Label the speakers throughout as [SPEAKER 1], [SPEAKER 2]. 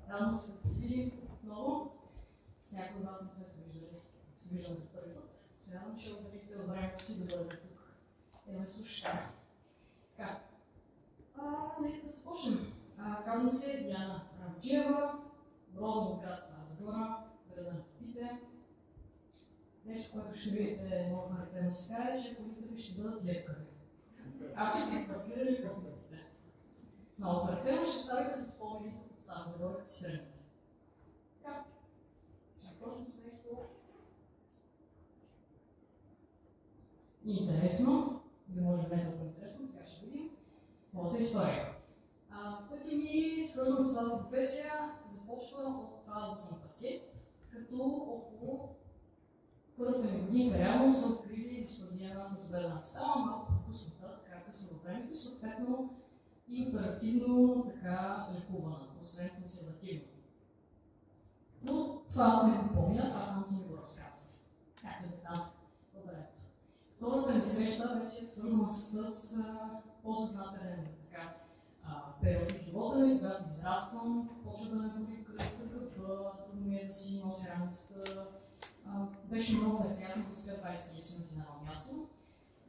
[SPEAKER 1] Радвам се да се видим отново. С някои от вас не сме се виждали. Се виждам за първи път. Се радвам, че отделите от времето си да бъдете тук. И да ме слушате. Така. Нека да започнем. Казвам се Диана Рамджиева, родом от град Стара Загора, града на Пите. Нещо, което ще видите много характерно сега е, че колите ви ще бъдат лепкави. Ако сте паркирали към Пите. Много характерно ще ставите с спомените от Стара Загора, като си тръгнете. Така. Ще започнем с нещо интересно, или може да не е толкова интересно, сега ще видим моята история. Пътя ми, свързан с тази професия, започва от това да съм пациент, като около първата ми годинка реално са открили дисплазия на тазобедрена система, малко пропусната, така късно във времето и съответно и оперативно така лекувана, освен консервативно. Но това аз не го помня, аз само съм го разказал. Както е там във времето. Втората ми среща вече е свързана с по-съзнателен период в живота ми, когато израствам, почва да ме боли кръста, трудно ми е да си нося раницата. Беше много неприятно да стоя 20-30 минути на едно място.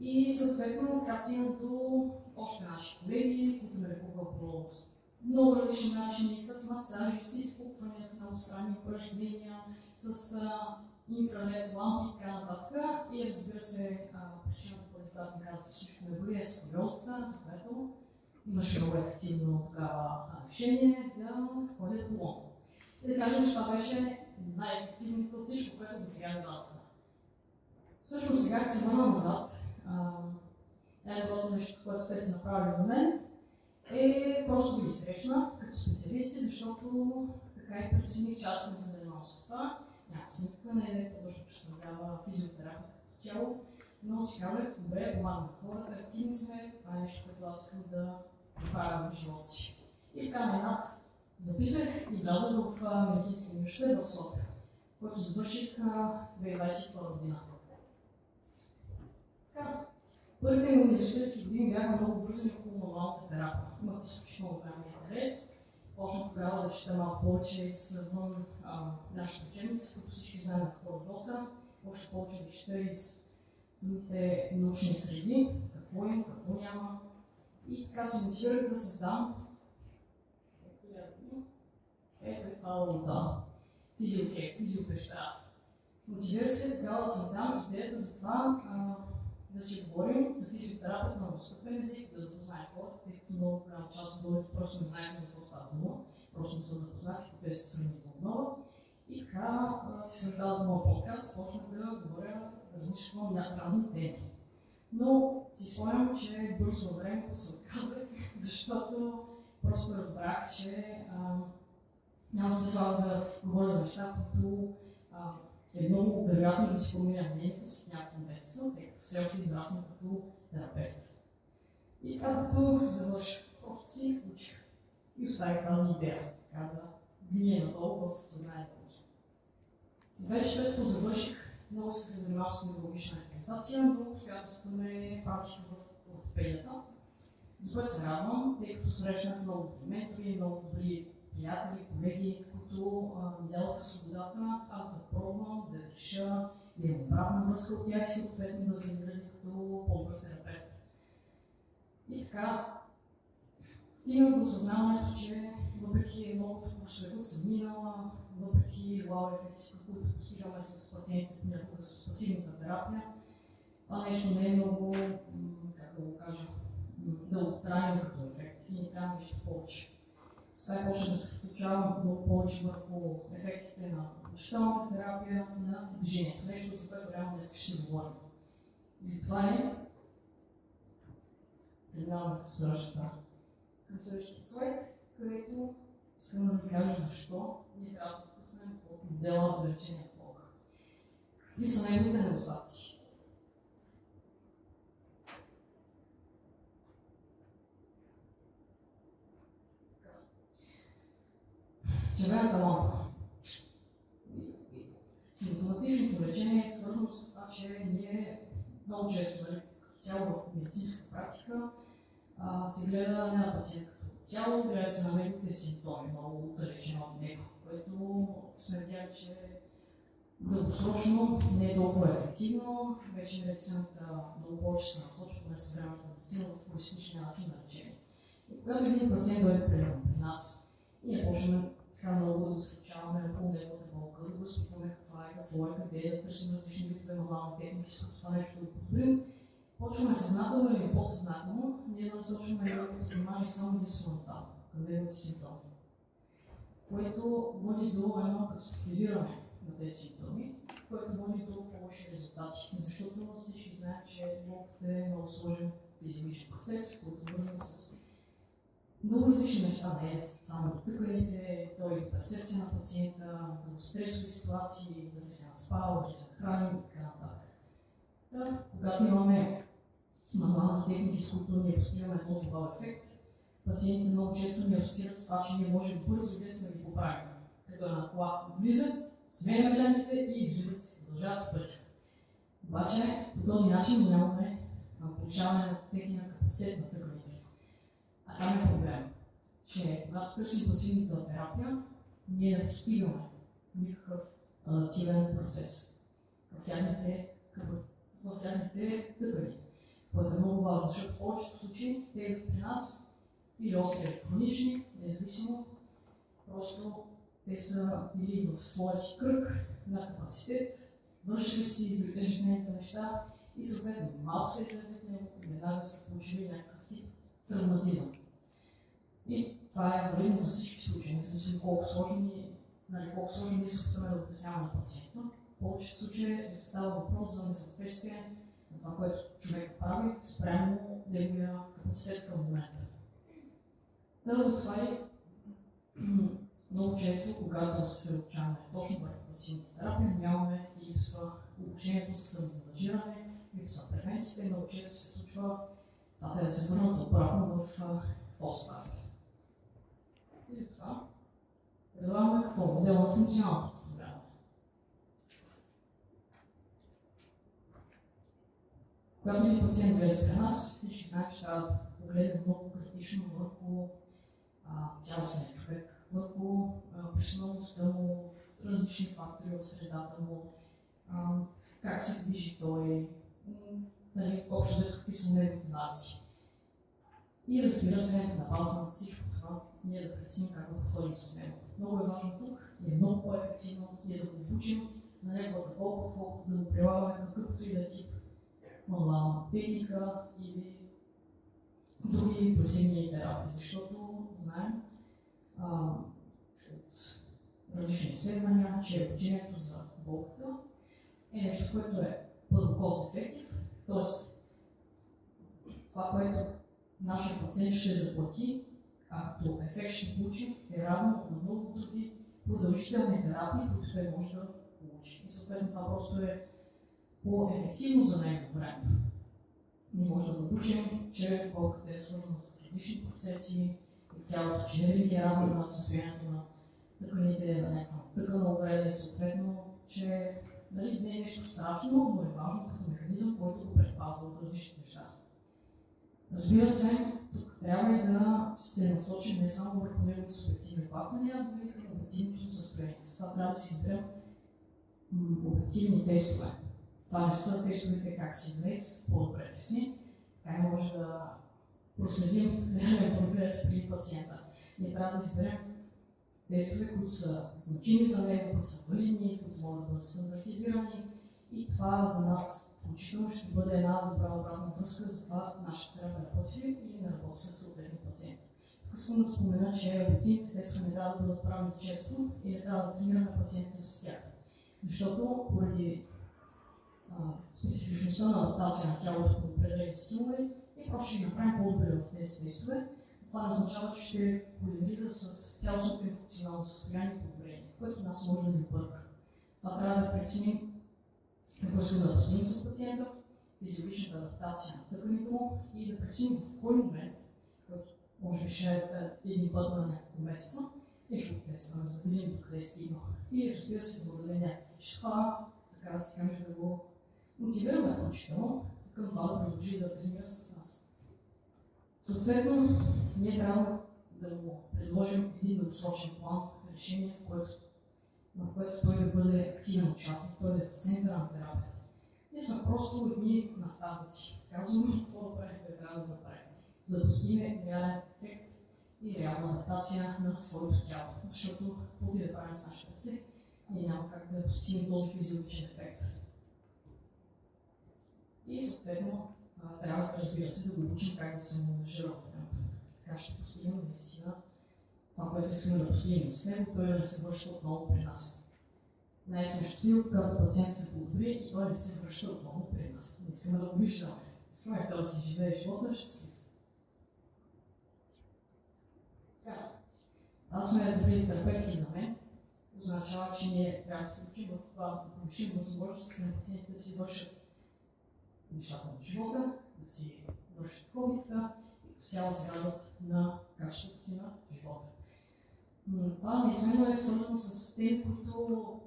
[SPEAKER 1] И съответно така стигнах до още наши колеги, които ме лекуваха по много различни начини, с масажи, с изпуквания, с много странни упражнения, с инфраред лампи и така нататък. И разбира се, причината, поради която ми казват, че всичко ме боли, е сколиозата, за което имаше много ефективно такава решение да ходя по лон. И да кажем, че това беше най-ефективното от всичко, което до сега ми дадоха. Всъщност сега се върна назад. Най-доброто нещо, което те са направили за мен, е просто да ги срещна като специалисти, защото така и прецених, че аз съм се занимавал с това. Няма смисъл, не е какво точно представлява физиотерапията като цяло, но си казах, добре, помагам на хората, активни сме, това е нещо, което аз искам да правя в живота си. И така най-над записах и влязах в медицинския университет в София, който завърших 2022 година. Така, първите ми университетски години бяха много вързани около нормалната терапия. Имах изключително голям интерес. Почнах тогава да чета малко повече извън нашите учебници, които всички знаем какво е ДОСа. Още повече да чета из самите научни среди, какво има, какво няма. И така се мотивирах да създам ето е това лода. Физиопрепарат. Мотивирах се тогава да създам идеята за това да си говорим за физиотерапията на достъпен език, да запознаем хората, тъй като много голяма част от българите просто не знаят за какво става дума, просто не са запознати, професията е сравнително нова. И така си създадох моят подкаст, почнах да говоря различно на разни теми. Но си спомням, че бързо във времето се отказах, защото просто разбрах, че няма смисъл да говоря за неща, които е много вероятно да си променя мнението след няколко месеца, тъй като все още израснах като терапевт. И така като завърших, просто си учих и оставих тази идея, така да глие надолу в съзнанието ми. Вече след като завърших, много се занимавам с неврологична рехабилитация, но обстоятелствата ме пратиха в ортопедията, за което се радвам, тъй като срещнах много добри ментори, много добри приятели, колеги, които ми дадоха свободата аз да пробвам, да реша, да имам обратна връзка от тях и съответно да се изградя като по-добър терапевт. И така, стигнах до осъзнаването, че въпреки многото курсове, които съм минала, въпреки вау ефекти, които постигаме с пациентите, понякога с пасивната терапия, това нещо не е много, как да го кажа, дълготрайно като ефект и не трябва нещо повече. Сега почна да се съсредоточавам много повече върху ефектите на дишателната терапия, на движението. Нещо, за което реално днес ще си говорим. И затова е преминаваме към следващия слайд, където искам да ви кажа защо ние трябва да се откъснем от модела за лечение на болка. Какви са неговите недостатъци? Червената лампа. Симптоматичното лечение е свързано с това, че ние много често, цяло в медицинска практика, се гледа не на пациента като цяло, гледа се на неговите симптоми, много далечено от него. сме видяли, че дългосрочно не е толкова ефективно. Вече медицината много повече се насочва на съвременната медицина в холистичния начин на лечение. И когато един пациент дойде при нас и не почнем така много да го случаваме около неговата болка, да го изпитваме какво е, къде е, да търсим различни видове мануални техники, с това нещо да го подобрим, почваме съзнателно или подсъзнателно, ние да насочваме неговото внимание само единствено там, към неговите симптоми, което води до едно катастрофизиране на тези симптоми, което води до по-лоши резултати. Защото всички знаят, че болката е много сложен физиологичен процес, който е вързан с много различни неща, не е само до тъканите, той е перцепция на пациента, до стресови ситуации, дали се наспава, дали се нахраним и така нататък. Да, когато имаме мануални техники, с които ние постигаме този вау ефект, пациентите много често ни асоциират с това, че ние можем бързо и лесно да ги поправим. Като една кола влизат, сменят жантите и излизат, се продължават по пътя. Обаче по този начин нямаме повишаване на техния капацитет на тъканите. А там е проблем, че когато търсим пасивната терапия, ние не постигаме никакъв адаптивен процес в тяхните тъкани. Което е много важно, защото в повечето случаи те идват при нас или остри или хронични, независимо, просто те са били в своя си кръг на капацитет, вършили си ежедневните неща и съответно малко се излезе от него и веднага са получили някакъв тип травматизъм. И това е валидно за всички случаи, независимо колко сложни ние се опитваме да обясняваме на пациента. В повечето случаи става въпрос за несъответствие на това, което човек прави спрямо неговия капацитет към момента. Затова и много често, когато се съсредоточаваме точно върху пасивната терапия, нямаме липсва обучението с самоангажиране, липсва превенцията и много често се случва да се върнат обратно в фолспарт. И затова предлагаме какво? Модел на функционалното възстановяване. Когато един пациент влезе при нас, всички знаят, че трябва да погледне много критично върху цялостния човек, върху персоналността му, различни фактори в средата му, как се движи той, общо взето какви са неговите навици. И разбира се, на база на всичко това, ние да преценим как да подходим с него. Много е важно тук и е много по-ефективно ние да го обучим за неговата болка, отколкото да го прилагаме какъвто и да тип мануална техника или други пасивни терапии, защото знаем от различни изследвания, че обучението за болката е нещо, което е първо cost-effective, т.е. това, което нашия пациент ще заплати, а като ефект ще получи, е равно на много други продължителни терапии, които той може да получи. И съответно това просто е по-ефективно за него времето. Ние може да го учим, че болката е свързана с различни процеси в тялото, че не винаги е равно на състоянието на тъканите, на някаква тъкана увреда и съответно, че дали не е нещо страшно, но е важно като механизъм, който го предпазва от различни неща. Разбира се, тук трябва и да сте насочени не само върху неговите субективни оплаквания, но и към обективното състояние. За това трябва да си изберем обективни тестове. Това не са тестовете как си днес, по-добре си, как може да проследим реален прогрес при пациента. Ние трябва да изберем тестове, които са значими за него, които са валидни, които могат да бъдат стандартизирани и това за нас включително ще бъде една добра обратна връзка за това нашата терапия работи или не работи с съответни пациенти. Тук искам да спомена, че обективните тестове не трябва да бъдат правени често и не трябва да тренираме пациентите с тях. Защото поради специфичността на адаптация на тялото към определени стимули и просто ще ги направим по-добре в тези тестове. Това не означава, че ще колебрира с цялостното им функционално състояние и подобрение, което нас може да ни обърка. Това трябва да преценим какво искаме да постигнем с пациента, физиологичната адаптация на тъканите му и да преценим в кой момент, който може би ще е един път на няколко месеца, и ще го тестваме, за да видим докъде е стигнал. И разбира се, да даде някакви числа, така да се каже, да го мотивираме включително към това да продължи да тренира с нас. Съответно, ние трябва да му предложим един дългосрочен план, решение, в което в което той да бъде активен участник, той да е в центъра на терапията. Ние сме просто едни наставници. Казваме какво да правим, какво трябва да направим, за да постигне реален ефект и реална адаптация на своето тяло. Защото каквото и да правим с нашите ръце, ние няма как да постигнем този физиологичен ефект. И съответно трябва, разбира се, да го учим как да се ангажира. Така ще постигнем наистина това, което искаме да постигнем с него, той да не се връща отново при нас. Най-сме щастливи, когато пациент се подобри и той не се връща отново при нас. Не искаме да го виждаме. Искаме да си живее живота щастлив. Аз сме добри терапевти за мен. Означава, че ние трябва да се учим в това да повишим възможностите на пациентите да си вършат нещата на живота, да си вършат хобитата и в цяло се радват на качеството си на живота. Но това неизменно е свързано с те, които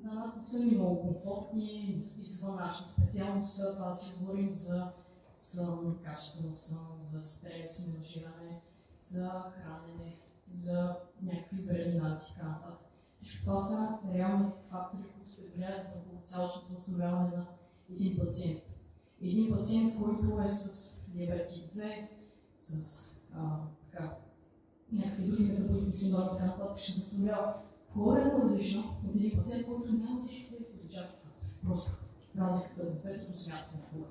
[SPEAKER 1] на нас не са ни много комфортни, извън нашата специалност, това да си говорим за сън, качество на сън, за стрес, менажиране, за хранене, за някакви вредни навици и така нататък. Всичко това са реални фактори, които влияят върху цялостното възстановяване на един пациент. Един пациент, който е с диабет тип 2, с някакви други метаболитни синдроми и така нататък, ще възстановява коренно различно от един пациент, който няма всички тези отличателни фактори. Просто разликата в петото смятате някога.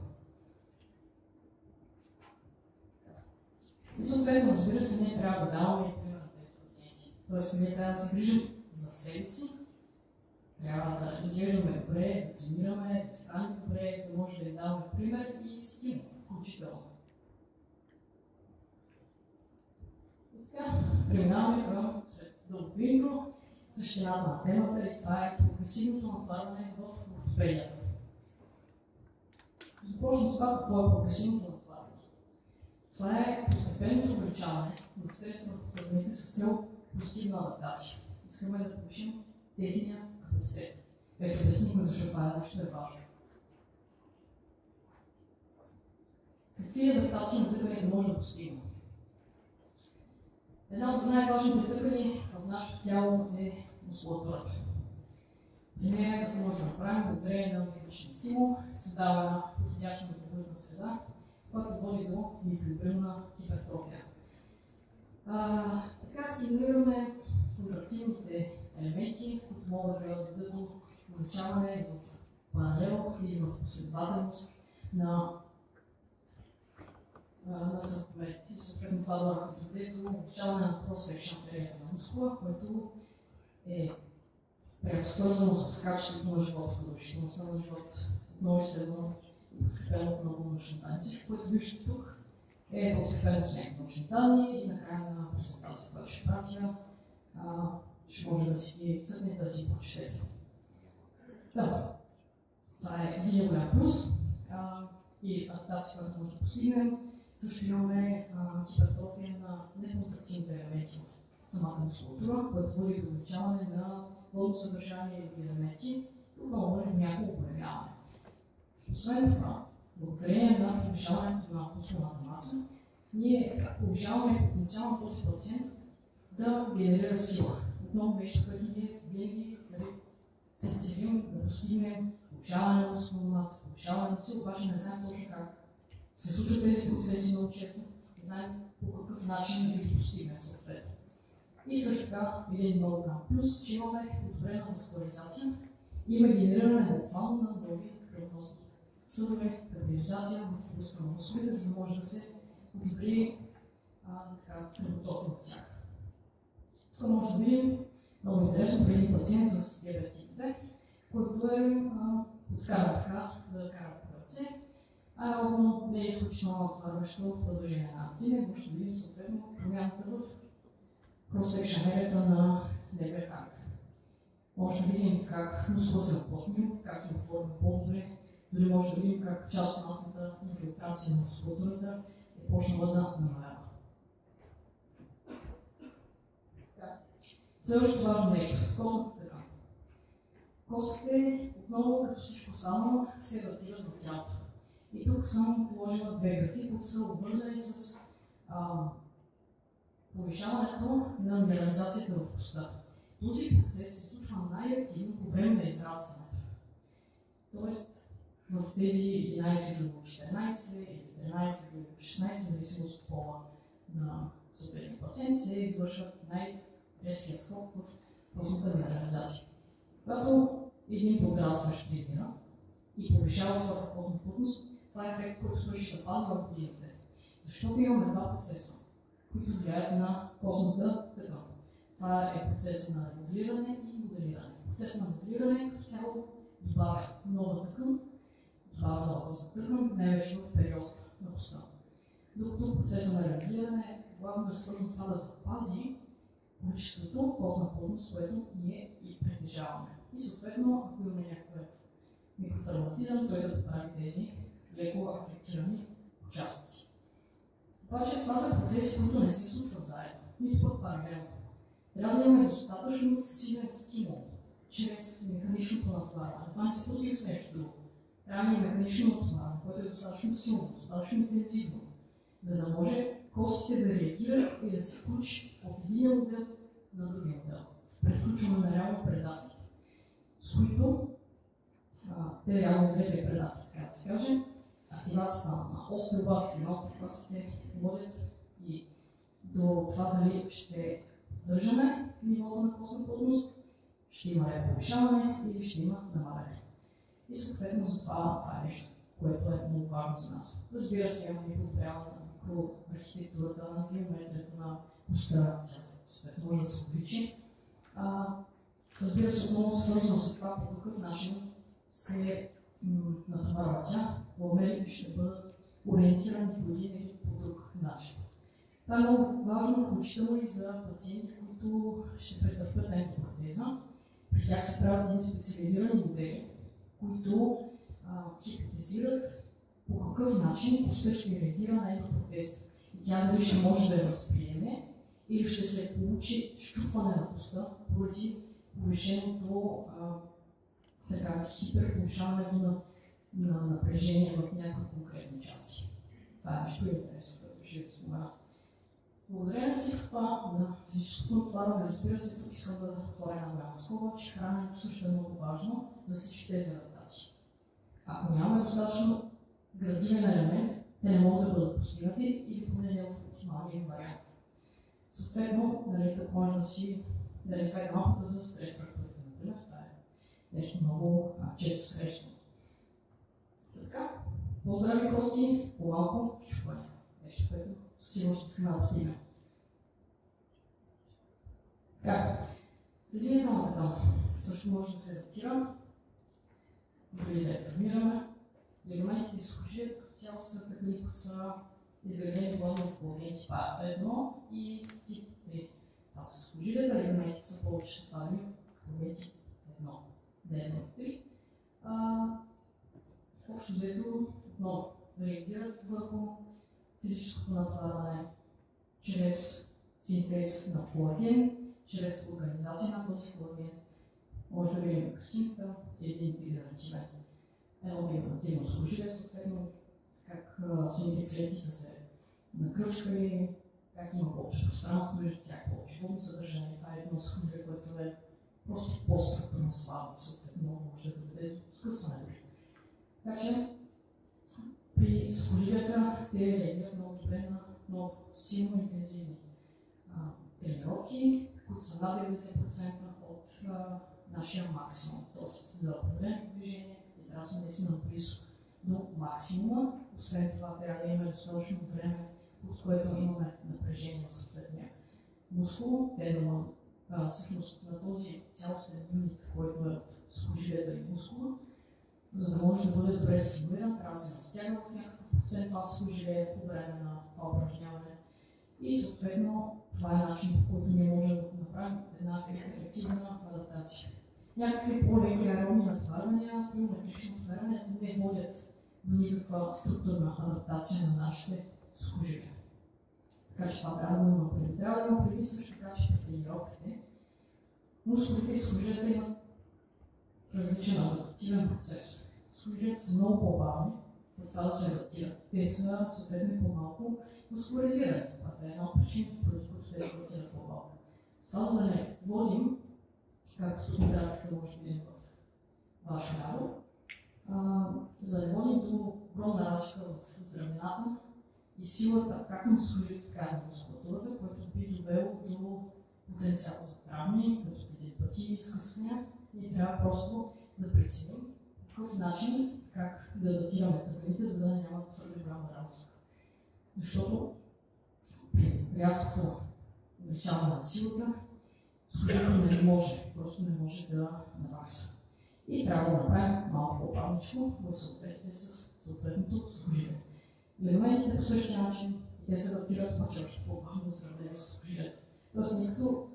[SPEAKER 1] И съответно, разбира се, ние трябва да даваме и пример на тези пациенти. Тоест, ние трябва да се грижим за себе си, трябва да изглеждаме добре, да тренираме, да се храним добре, за да може да им даваме пример и стимул, включително. Така, преминаваме към след дългото интро, същината на темата и това е прогресивното натоварване в ортопедията. Започвам с това какво е прогресивното натоварване. Това е постепенното увеличаване на стрес на пациентите с цел позитивна адаптация. Искаме да повишим техния капацитет. Вече обяснихме защо това нещо е важно. Какви адаптации на тъканите може да постигнем? Една от най-важните тъкани в нашето тяло е мускулатурата. При нея какво може да направим? Благодарение на физичен стимул, създава една подходяща метаболитна среда, която води до мифибрилна хипертрофия. Така стимулираме контрактивните елементи, които могат да доведат до увеличаване в паралел или в последователност на сърповете. И съответно това да доведе до увеличаване на cross-section артерията на мускула, което е прямо свързано с качеството на живота, продължителността на живота. Отново изследвано и подкрепено от много научни данни. Всичко, което виждате тук, е подкрепено с някакви научни данни и накрая на презентацията, която ще пратя, ще може да си ги цъкнете, да си прочетете. Да, това е един голям плюс и адаптация, която може да постигнем. Също имаме хипертрофия на неконтрактивните елементи в самата мускулатура, което води до увеличаване на водно съдържание и елементи, отново води до някакво оголемяване. Освен това, благодарение на повишаването на мускулната маса, ние повишаваме потенциално този пациент да генерира сила. Отново нещо, което ние винаги се целим да постигнем повишаване на мускулна маса, повишаване на сила, обаче не знаем точно как се случват тези процеси много често, не знаем по какъв начин да ги постигнем съответно. И също така един много голям плюс, че имаме подобрена васкуларизация и има генериране буквално на нови кръвоносни съдове, капиляризация в областта на мускулите, за да може да се подобри кръвотока в тях. Тук може да видим много интересно при един пациент с диабет тип 2, който е подкаран така да кара по ръце, аеробно не е изключително натоварващо продължение на година, но ще видим съответно промяната в cross-section артерията на левия крак. Може да видим как мускула се оплътнил, как се оформи по-добре, дори може да видим как част от масната инфилтрация на мускулатурата е почнала да намалява. Следващото важно нещо – костната тъкан. Костите, отново като всичко останало, се адаптират в тялото. И тук съм положила две графи, които са обвързани с повишаването на минерализацията в костта. този процес се случва най-активно по време на израстването. Тоест, в тези 11 до 14 или 13 до 16, зависимост от пола на съответния пациент, се извършват най-резкия скок в костната минерализация. Когато един подрастващ тренира и повишава своята костна плътност, това е ефект, който той ще запазва в годините. Защото имаме два процеса, които влияят на костната тъкан. Това е процесът на ремоделиране и моделиране. Процесът на моделиране като цяло добавя нова тъкан, добавя нова костна тъкан, най-вече в периоста на коста. Докато процесът на ремоделиране главно е свързан с това да запази количеството костна плътност, което ние и притежаваме. И съответно, ако имаме някакъв микротравматизъм, той да поправи тези леко афектирани участъци. Обаче това са процеси, които не се случват заедно, нито пък паралелно. Трябва да имаме достатъчно силен стимул, чрез механичното натоварване. Това не се постига с нещо друго. Трябва да има механично натоварване, което е достатъчно силно, достатъчно интензивно, за да може костите да реагират и да се включи от един модел на другия модел. Превключваме на реално предавки, с които те реално двете предавки, така да се каже, активацията на остеобластите и на остеобластите водят и до това дали ще поддържаме нивото на костна плътност, ще има ли повишаване или ще има намаляне. И съответно за това е нещо, което е много важно за нас. Разбира се, имаме и подобряване на микроархитектурата, на геометрията на коста, тя съответно може да се увеличи. Разбира се, отново свързано с това по какъв начин се натоварва тя, ламелите ще бъдат ориентирани по един или по друг начин. Това е много важно, включително и за пациенти, които ще претърпят ендопротеза. При тях се правят едни специализирани модели, които хипотезират по какъв начин костта ще реагира на ендопротеза. И тя дали ще може да я възприеме или ще се получи счупване на коста поради повишеното хиперповишаването на напрежение в някои конкретни части. Това е нещо интересно, което ще ви спомена. Благодаря на всичко това, на физическото натоварване, разбира се, тук искам да отворя една голяма скоба, че храненето също е много важно за всички тези адаптации. Ако нямаме достатъчно градивен елемент, те не могат да бъдат постигнати или поне не в оптималния вариант. Съответно, тук може да си излега малката за стрес факторите, например. Това е нещо много често срещано. Така, по-здрави кости, по-малко счупване. Нещо, което сигурно ще искаме да постигнем. Така, следението на така също може да се адаптира, дори да я травмираме. Лигаментите и сухожилията като цяло са такива, които са изградени главно в колаген тип 1 и тип 3. Това са сухожилията, лигаментите са повече съставени от колаген тип 1, D1-3. Общо взето отново реагират върху физическото натоварване чрез синтез на колаген, чрез организация на този колаген. Може да видим картинка, един тригенеративен. Едно тригенеративно сухожилие, съответно как самите клетки са се накръчкали, как има повече пространство между тях, повече водно съдържание. Това е едно сухожилие, което е просто по-структурно слабо, съответно може да доведе до скъсване. Така че при сухожилията те реагират много добре на много силно интензивни тренировки, които са над 90% от нашия максимум. Тоест за определено движение трябва да сме наистина близо до максимума. Освен това трябва да имаме достатъчно време, от което имаме напрежение на съответния мускул. Всъщност на този цялостен юнит, който е от сухожилията и мускула, за да може да бъде добре стимулиран, трябва да се разтяга в някакъв процент това сухожилие по време на това упражняване. И съответно това е начин, по който ние можем да направим една ефективна адаптация. Някакви по-леки аеробни натоварвания, биометрични натоварвания не водят до никаква структурна адаптация на нашите сухожилия. Така че това трябва да има преди. Трябва да има преди също така, че при тренировките мускулите и сухожилията имат различен адаптивен процес. Сухожилията са много по-бавни в това да се адаптират. Те са съответно по-малко мускуларизирани. Това е една от причините, поради които те се адаптират по-бавно. С това, за да не водим както тук графиката може да видим в ваш ляво, за да води до огромна разлика в здравината и силата както на служителите, така и на мускулатурата, което би довело до потенциал за травми, като телепатии, изкъсвания. Ние трябва просто да преценим какъв начин, как да адаптираме тъканите, за да няма твърде голяма разлика. Защото при рязкото увеличаване на силата, служителът не може, просто не може да навакса. И трябва да направим малко по-бавничко в съответствие с съответното служител. Легаментите по същия начин те се адаптират пък още по-бавно в сравнение с служителите. Тоест, никакто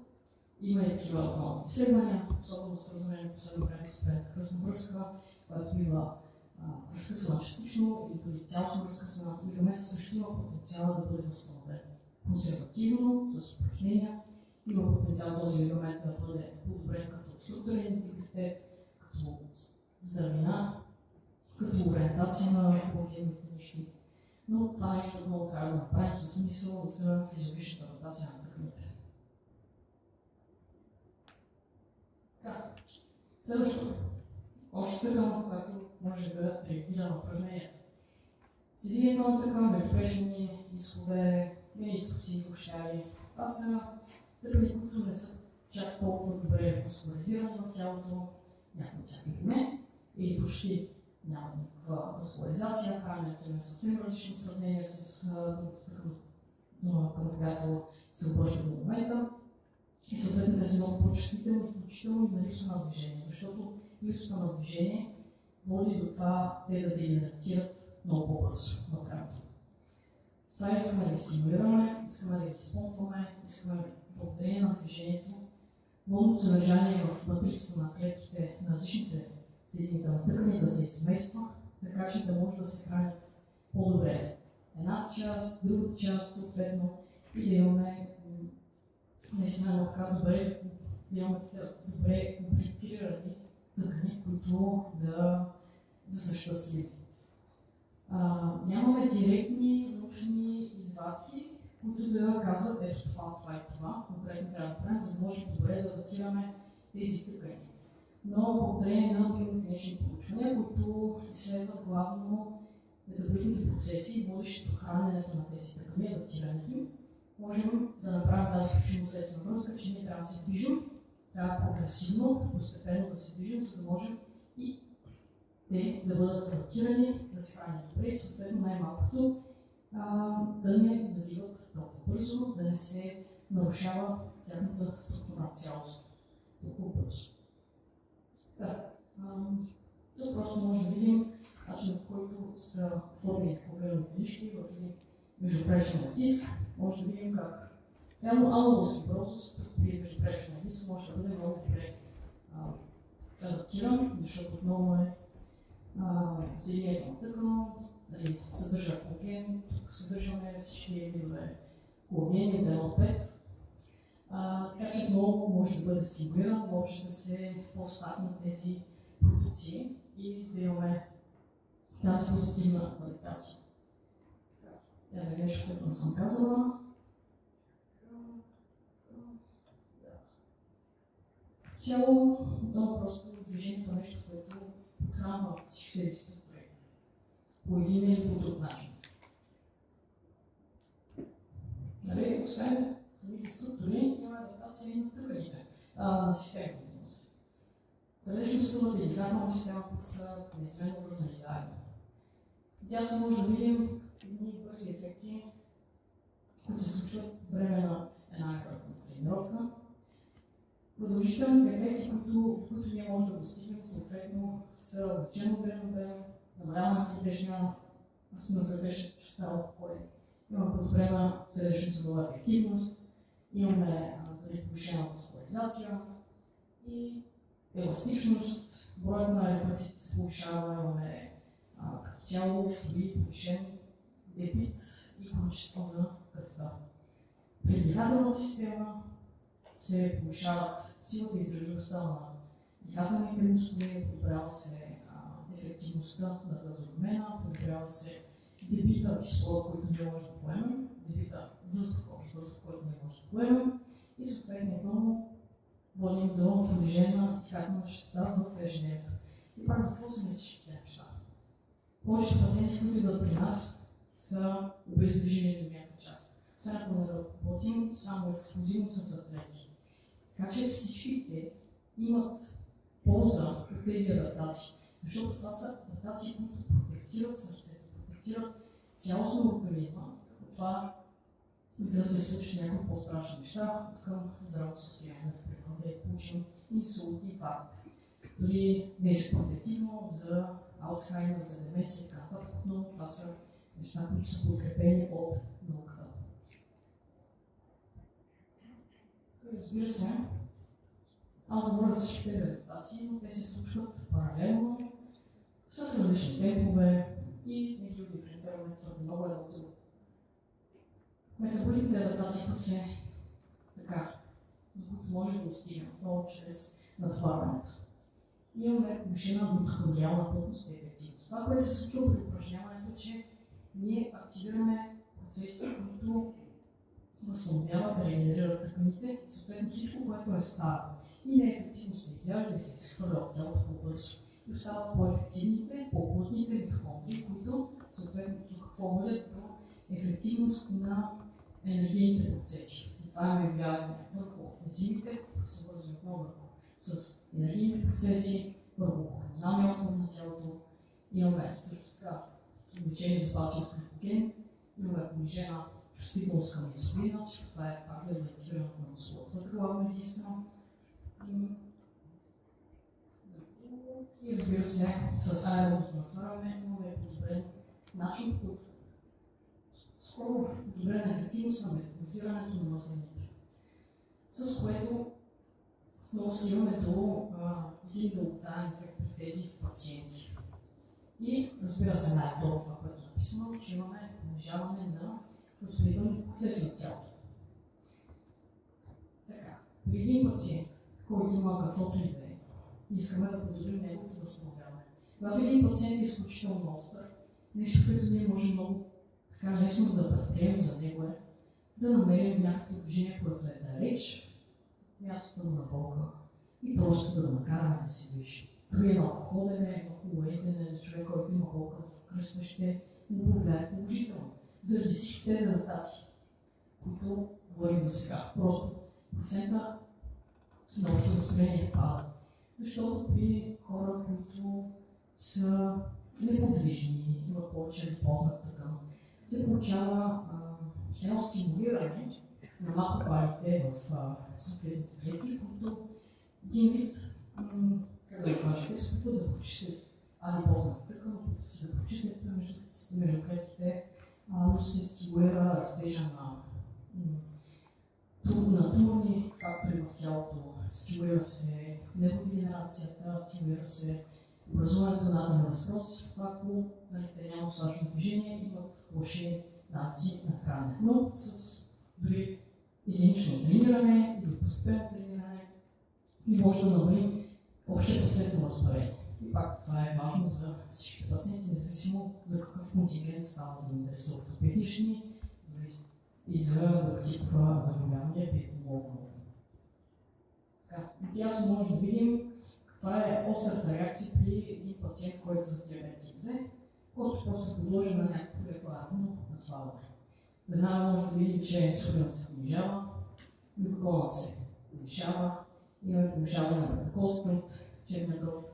[SPEAKER 1] има и такива много изследвания, особено свързани последно време с предкръстна връзка, която бива разкъсана частично или дори цялостно разкъсана. Легаментът също има потенциал да бъде възстановен консервативно, с упражнения. Има потенциал този легамент да бъде подобрен като структурен интегритет, като здравина, като ориентация на когенните нишки. Но това нещо отново трябва да направим със смисъл за физиологичната адаптация на тъканите. Следващото. Още тъкан, която може да реагира на упражнението. Съединението на тъкан, междупрежни дискове, менискуси, общари. Това са тъкани, които не са чак толкова добре васкуларизирани в тялото, някои от тях не, или почти няма никаква васкуларизация, храненето им е съвсем различно в сравнение с тъкан, към която се обръща до момента. И съответно те са много по-чувствителни, включително и на липса на движение, защото липсата на движение води до това те да денатират много по-бързо във времето. С това искаме да ги стимулираме, искаме да ги спомпваме, искаме благодарение на движението, водното съдържание в матрицата на клетките на различните съединителни тъкани да се измества, така че да може да се хранят по-добре едната част, другата част съответно и да имаме наистина много така добре комплектирани тъкани, които да са щастливи. Нямаме директни научни извадки, които да казват ето това и това, конкретно трябва да правим, за да можем добре да адаптираме тези тъкани. Но благодарение на биомеханични проучвания, които изследват главно метаболитните процеси, водещи до храненето на тези тъкани, адаптирането им, можем да направим тази причинно-следствена връзка, че ние трябва да се движим, трябва прогресивно, постепенно да се движим, за да можем и те да бъдат адаптирани, да се хранят добре и съответно най-малкото да не заливат толкова бързо, да не се нарушава тяхната структурна цялост толкова бързо. Тук просто може да видим начинът, по който са формени когенните нишки в един междупречен диск. Може да видим как реално аналоз фиброзус при междупречен диск може да бъде много добре адаптиран, защото отново е съединението на тъкан, съдържа колаген, тук съдържаме всички видове колагени от 1 от 5. Така че много може да бъде стимулиран, може да се по-статнат тези продукции и да имаме тази позитивна адаптация. Това е нещо, което не съм казала. Цяло, много просто движението е нещо, което подхранва всички тези структури по един или по друг начин. Нали, освен самите структури, има адаптация и на тъканите, на системата. Сърдечно-съдовата и дихателна система, които са неизменно вързани заедно. Дясно може да видим едни бързи ефекти, които се случват в време на една тренировка. Продължителните ефекти, които ние можем да достигнем, съответно са увеличено време, намаляване на сърдечната честота в покой, имаме подобрена сърдечно-съдова ефективност, имаме повишена васкуларизация и еластичност, броят на репраците се повишава, имаме като цяло повишен дебит и количество на кръвта. При дихателната система се повишават силата и издържливостта на дихателните мускули, подобрява се ефективността на газообмена, подобрява се дебита кислород, който ние можем да поемем, дебита въздух, който ние можем да поемем и съответно отново водим до понижена дихателна честота в ежедневието. И пак за какво са мислиш тези неща? Повечето пациенти, които идват при нас, са обездвижени до някаква част. Освен ако не работим само ексклюзивно с атлети. Така че всички те имат полза от тези адаптации. Защото това са адаптации, които протектират сърцето, протектират цялостно организма от това да се случат някои по-страшни неща към здравото състояние. Например, да получим инсулт, инфаркт. Дори деспротективно за Алцхаймер, за деменция и така нататък, но това са неща, които са подкрепени от науката. Разбира се, аз говоря за всички тези адаптации, но те се случват паралелно с различни темпове и не ги диференцираме твърде много едно от друго. Метаболитните адаптации, които се така, до които може да достигнем много чрез натоварването. Имаме повишена митохондриална плътност и ефективност. Това, което се случва при упражняването, е, че ние активираме процесите, които възстановяват, регенерират тъканите и съответно всичко, което е старо и неефективно се изяжда и се изхвърля от тялото по-бързо. И остават по-ефективните, по-плътните митохондрии, които съответно какво водят до ефективност на енергийните процеси. И това имаме влияние върху ензимите, които са вързани отново върху с енергийните процеси, върху хормоналния отговор на тялото. Имаме също така увеличени запаси от гликоген, имаме понижена чувствителност към инсулина, защото това е пак за адаптирането на мускулатурата главно единствено. И разбира се, с аеробното натварване имаме подобрен начин, който скоро подобрена ефективност на метаболизирането на мазнините, с което много стигаме до един дълготраен ефект при тези пациенти. И разбира се, най-долу това, което е написано, че имаме понижаване на възприемателните процеси от тялото. Така, при един пациент, който има каквото и да е, искаме да подобрим неговото възстановяване. Когато един пациент е изключително остър, нещо, което ние можем много така лесно да предприемем за него е да намерим някакво движение, което е далеч, мястото на болка и просто да го накараме да се движи. Дори едно ходене, едно хубаво за човек, който има болка в кръста, ще му повлияе положително. Заради всички тези адаптации, които говорим до сега. Просто процента на общо възприятие пада. Защото при хора, които са неподвижни, имат повече адипозна тъкан, се получава едно стимулиране на макрофагите в съответните клетки, които един вид, как да го кажа, те се опитват да прочистят адипозната тъкан, опитват се да прочистят между клетките, но се стимулира растежа на туморни фактори в тялото, стимулира се невродегенерацията, стимулира се образуването на атеросклероз, ако те нямат достатъчно движение, имат лоши нации на хранене. Но с дори единично трениране или постепенно трениране не може да намалим общия процент на възпаление. И пак това е важно за всички пациенти, независимо за какъв контингент става дума, дали са ортопедични и за тип заболявания, петмолово. Ясно може да видим каква е острата реакция при един пациент, който е за диабет тип 2, който просто е подложен на някакво лекарно натварване. Веднага може да видим, че инсулинът се понижава, глюкоза се повишава, имаме повишаване на глюкозата от черния дроб,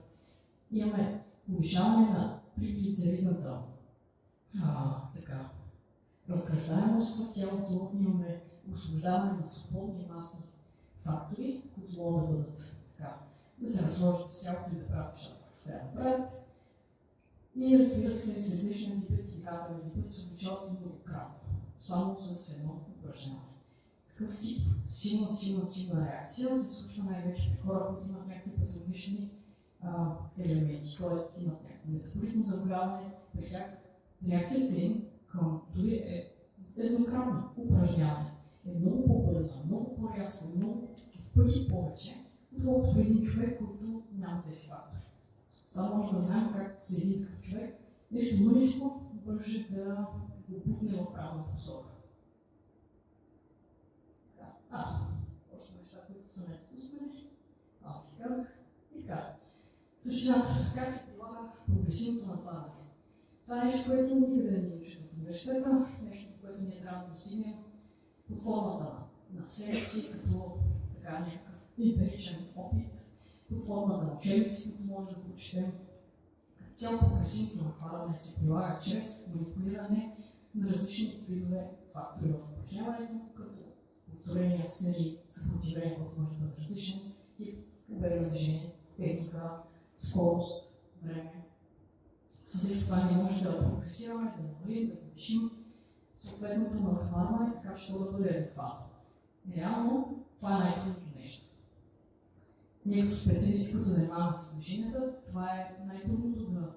[SPEAKER 1] имаме повишаване на триглицеридната разграждаемост в тялото, имаме освобождаване на свободни масни фактори, които могат да бъдат така, да се разложат с тялото и да правят нещата, които трябва да правят. И разбира се, сърдечният липид и катален липид се увеличават многократно, само с едно упражняване. Такъв тип силна реакция се случва най-вече при хора, които имат някакви патологични елементи, т.е. имат някакво метаболитно заболяване, при тях реакцията им към дори е еднократно упражняване е много по-бърза, много по-рязка, много в пъти повече, отколкото един човек, който няма тези фактори. С това може да знаем как за един такъв човек нещо мъничко бърже да го бутне в правилна посока. Още неща, които са не изпускани. същината, как се прилага прогресивното натварване. Това е нещо, което никъде не ни учат в университета, нещо, което ние трябва да постигнем под формата на себе си, като така някакъв емпиричен опит, под формата на учебници, които може да прочетем. Като цяло прогресивното натварване се прилага чрез манипулиране на различни видове фактори в упражняването, като повторения, серии, съпротивление, което може да бъде различен, тип обем на движение, техника, скорост, време. Със всичко това ние може да прогресираме, да намалим, да повишим съответното натоварване, така че то да бъде адекватно. Реално това е най-трудното нещо. Ние като специалисти, които се занимаваме с движенията, това е най-трудното да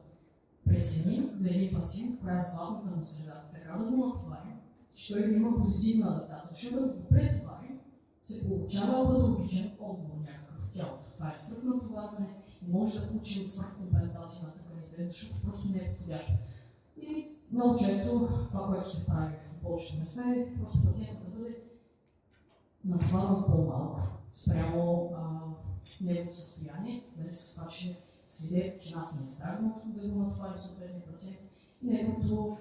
[SPEAKER 1] преценим за един пациент, коя е златната му среда. Така да го натоварим, че той да има позитивна адаптация. Защото ако го претоварим, се получава патологичен отговор някакъв в тялото. Това е свръхнатоварване и може да получим свръхкомпенсация на тъканите, защото просто не е подходящо. И много често това, което се прави в повечето места е просто пациентът да бъде натоварван по-малко спрямо неговото състояние, дали с това, че седе, че нас не е страшно да го натовари съответния пациент и неговото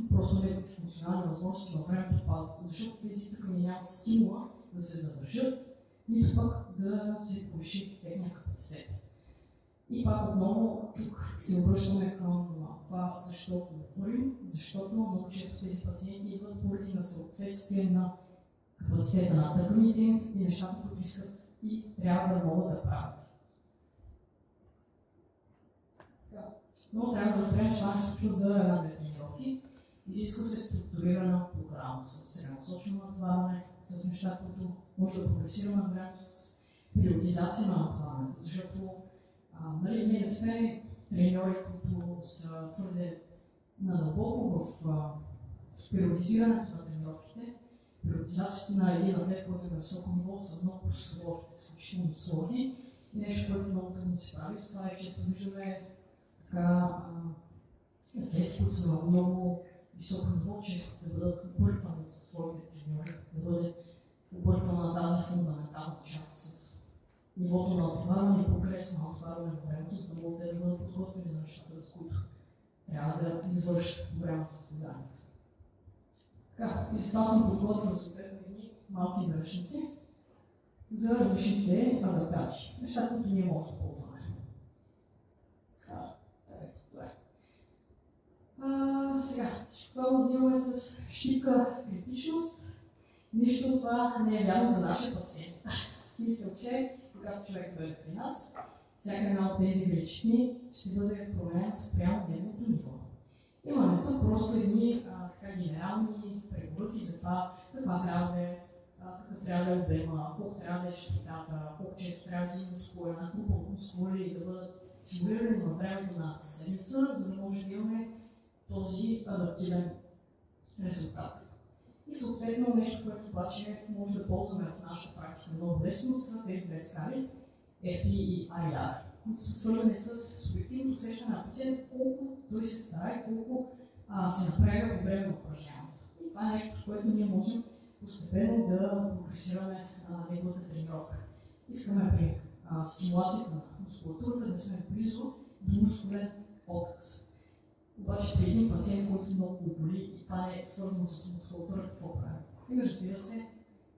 [SPEAKER 1] неговите функционални възможности във времето падат, защото тези тъкани нямат стимула да се задържат, нито пък да се повиши техния капацитет. И пак отново тук се обръщаме към това, защо говорим, защото много често тези пациенти идват поради на съответствие на капацитета на тъканите им и нещата, които искат и трябва да могат да правят. Но трябва да разберем, че това не се случва за една-две тренировки. Изисква се структурирана програма с целенасочено натоварване, с неща, които може да прогресираме на времето, с периодизация на натоварването, защото ние не сме треньори, които са твърде надълбоко в периодизирането на тренировките. Периодизацията на един атлет, който е на високо ниво, са много сложни, изключително сложни и нещо, което много трудно се прави. Това е често виждаме атлети, които са на много високо ниво, често да бъдат обърквани с своите треньори, да бъде обърквана тази фундаментална част с нивото на натоварване и прогрес на натоварване във времето, за да могат да бъдат подготвени за нещата, с които трябва да извършат по време на състезанието. И за това съм подготвил съответно едни малки наръчници за различните адаптации. Неща, които ние можем да ползваме. Сега, това го взимаме с щипка критичност. Нищо от това не е вярно за нашия пациент. В смисъл, че когато човек дойде при нас, всяка една от тези величини ще бъде променена спрямо неговото ниво. Имаме тук просто едни генерални препоръки за това каква трябва да е, какъв трябва да е обема, колко трябва да е честотата, колко често трябва да има мускули, една група от мускули и да бъдат стимулирани във времето на седмица, за да може да имаме този адаптивен резултат. И съответно нещо, което обаче може да ползваме в нашата практика много лесно, са тези две скали, FP и IR, които са свързани с субективното усещане на пациент, колко той се старае, колко се напряга по време на упражняването. И това е нещо, с което ние можем постепенно да прогресираме неговата тренировка. Искаме при стимулацията на мускулатурата да сме близо до мускулен отказ. Обаче при един пациент, който много го боли и това не е свързано с мускулатурата, какво правим? И разбира се,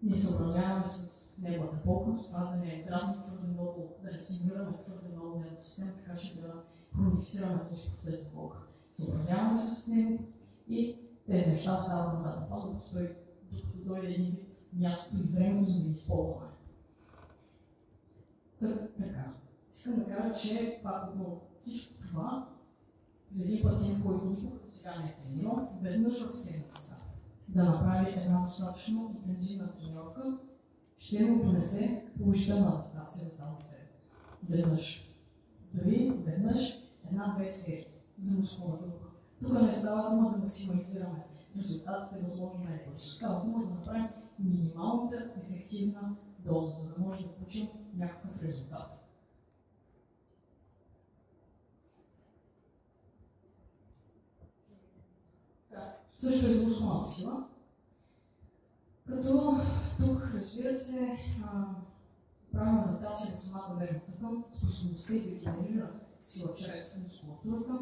[SPEAKER 1] ние съобразяваме с неговата болка, с това да не дразни твърде много, да не стимулираме твърде много нервната система, така че да хронифицираме този процес на болка. Съобразяваме се с него и тези неща остават на заден план, докато дойде един вид мястото и времето, за да ги използваме. Така. Искам да кажа, че пак отново всичко това за един пациент, който никога сега не е тренирал, веднъж в седмицата да направи една достатъчно интензивна тренировка, ще му донесе положителна адаптация в тази седмица. Веднъж. Дори веднъж една-две серии за мускулната група. Тук не става дума да максимализираме резултатите, възможно най-бързо. Става дума да направим минималната ефективна доза, за да може да получим някакъв резултат. Също е за мускулната сила, като тук, разбира се, правим адаптация на самата нервна тъкан, способността и да генерира сила чрез мускулатурата,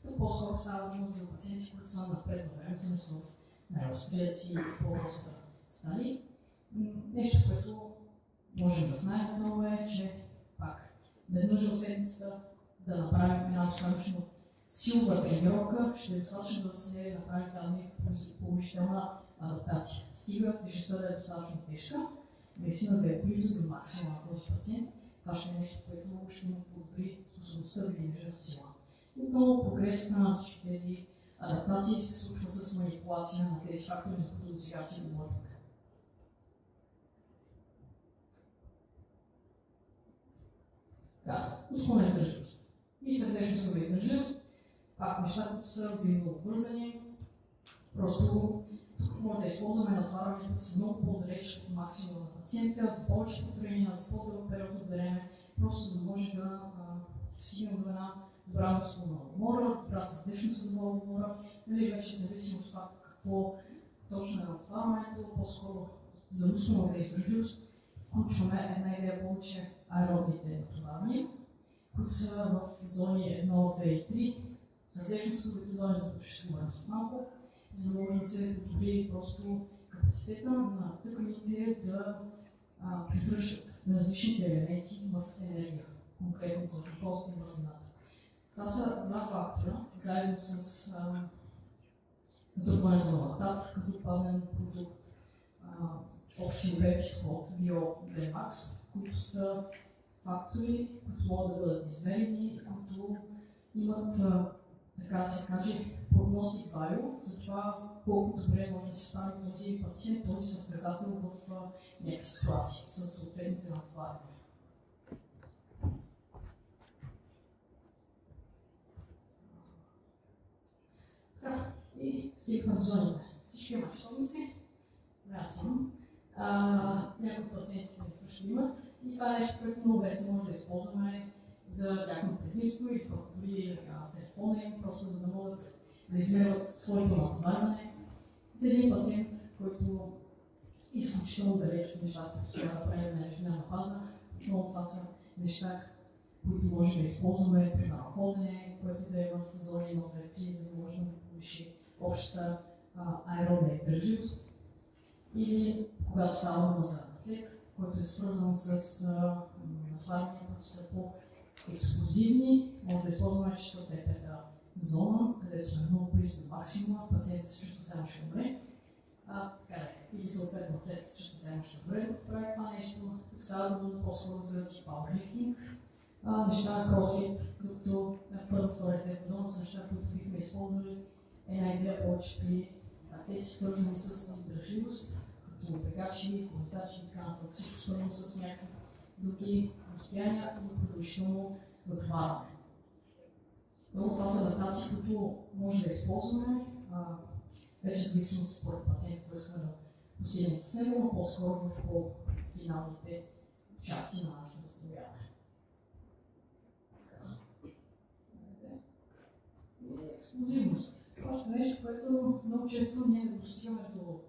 [SPEAKER 1] то по-скоро става дума за пациенти, които са напред във времето, не са в най-острия си и по-ръста стадии. Нещо, което можем да знаем отново е, че пак веднъж в седмицата да направим една достатъчно силова тренировка, ще е достатъчно да се направи тази положителна адаптация. Стига тежестта да е достатъчно тежка, наистина да е близо до максимума на този пациент. Това ще е нещо, което ще му подобри способността да генерира сила. И отново прогресът на всички тези адаптации се случва с манипулация на тези фактори, за които до сега си говорихме. Мускулна издържливост и сърдечно-съдова издържливост, пак неща, които са взаимно обвързани. Просто тук може да използваме натварвания, които са много по-далеч от максимума на пациента, за повече повторения, за по-дълъг период от време, просто за да може да стигнем до една добра мускулна умора, добра сърдечно-съдова умора, нали, вече в зависимост от това какво точно е натварването, по-скоро за мускулната издържливост включваме една идея повече аеробните натоварвания, които са в зони 1, 2 и 3, сърдечно-съдовите зони, за които ще говорим след малко, за да може да се подобри просто капацитета на тъканите да превръщат различните елементи в енергия, конкретно за глюкозата и мазнината. Това са два фактора, заедно с натрупването на лактат, като паднен продукт, общи обекти скот, VO2max, които са фактори, които могат да бъдат измерени, които имат, така да се каже, прогностик value за това колко добре може да се справи този пациент, този състезател в някакви ситуации с съответните натоварвания. Така, и стигнахме до зоните. Всички имат часовници. Аз имам. Някои пациентите също имат. И това е нещо, което много лесно може да използваме за тяхно предимство и дори телефона им, просто за да могат да измерват своето натоварване. За един пациент, който е изключително далеч от нещата, които трябва да правим на ежедневна база, отново това са неща, които може да използваме при ходене, което да е в зони 1, 2, 3, за да може да повиши общата аеробна издържливост. Или когато става дума за атлет, който е свързан с натоварвания, които са по-експлозивни, може да използваме 4-та и 5-та зона, където сме много близо до максимума, пациентът се чувства само ще умре. Или съответно атлет се чувства само ще умре, като прави това нещо. Тук става дума по-скоро за тип powerlifting, неща на кросфит, докато първа, втора и трета зона са неща, които бихме използвали една идея повече при атлети, свързани с издържливост, като бегачи, колестачи и така нататък, всичко свързано с някакви други разстояния и продължително натоварване. Но това са адаптации, които може да използваме, вече зависимост според пациента, който искаме да постигнем с него, но по-скоро в по-финалните части на нашето възстановяване. Експлозивност. Още нещо, което много често ние не достигаме до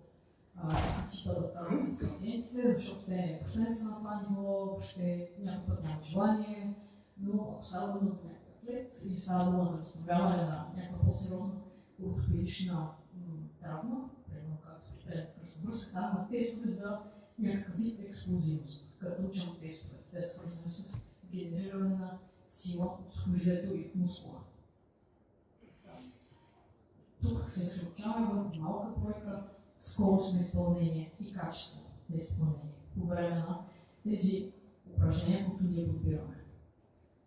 [SPEAKER 1] типа адаптация с пациентите, защото те въобще не са на това ниво, въобще някой път нямат желание, но ако става дума за някакъв атлет или става дума за възстановяване на някаква по-сериозна ортопедична травма, примерно както при предната кръстовръзка, там има тестове за някакъв вид експлозивност, като учим тестове. Те са свързани с генериране на сила от сухожилието и мускула. Тук се случава в малка бройка скорост на изпълнение и качество на изпълнение по време на тези упражнения, които ние подбираме.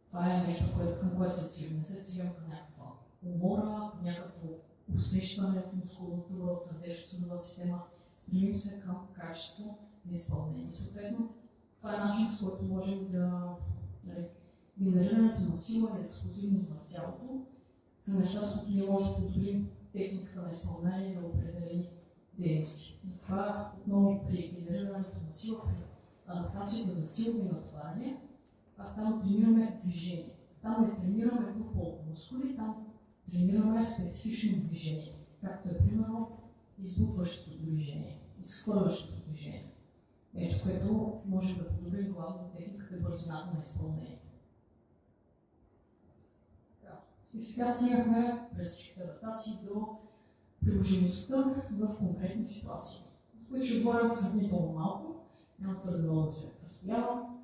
[SPEAKER 1] Това е нещо, към което се цели. Не се целим към някаква умора, към някакво усещане от мускулатура, от сърдечно-съдова система. Стремим се към качество на изпълнение. Съответно, това е начин, с който можем да генерирането на сила и експлозивност в тялото са неща, с които ние можем да подобрим техниката на изпълнение на определени дейности. И това отново при генерирането на сила, при адаптацията за силно и натоварване, там тренираме движение. Там не тренираме група мускули, там тренираме специфично движение, както е примерно избутващото движение, изхвърлящото движение. Нещо, което може да подобри главно техниката и бързината на изпълнение. И сега стигнахме през всичките адаптации до приложимостта в конкретни ситуации, с които ще говорим сравнително малко, няма твърде много да се разстоявам.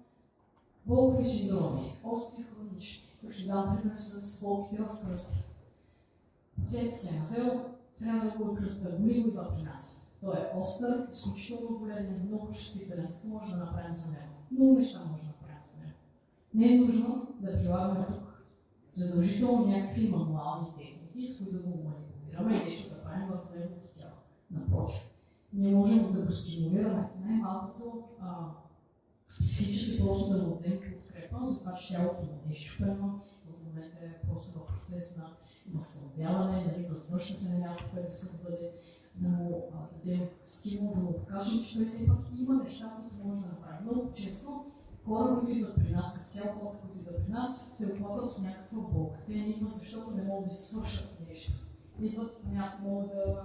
[SPEAKER 1] Болкови синдроми, остри и хронични. Тук ще дам пример с болките в кръста. Пациентът се е навел, срязал го и кръста, боли го идва при нас. Той е остър, изключително болезнен, много чувствителен. Какво може да направим за него? Много неща може да направим за него. Не е нужно да прилагаме тук задължително някакви мануални техники, с които да го манипулираме и нещо да правим върху неговото тяло. Напротив, ние можем да го стимулираме най-малкото психически, просто да му дадем подкрепа за това, че тялото му не е изчупено, в момента е просто в процес на възстановяване, нали, възвръща се на място, което иска да бъде, да му дадем стимул, да му покажем, че той все пак има неща, които може да направи. Много често хора, които идват при нас, като цяло хората, които идват при нас, се оплакват от някаква болка. Те не идват, защото не могат да си свършат нещо. Идват, аз не мога да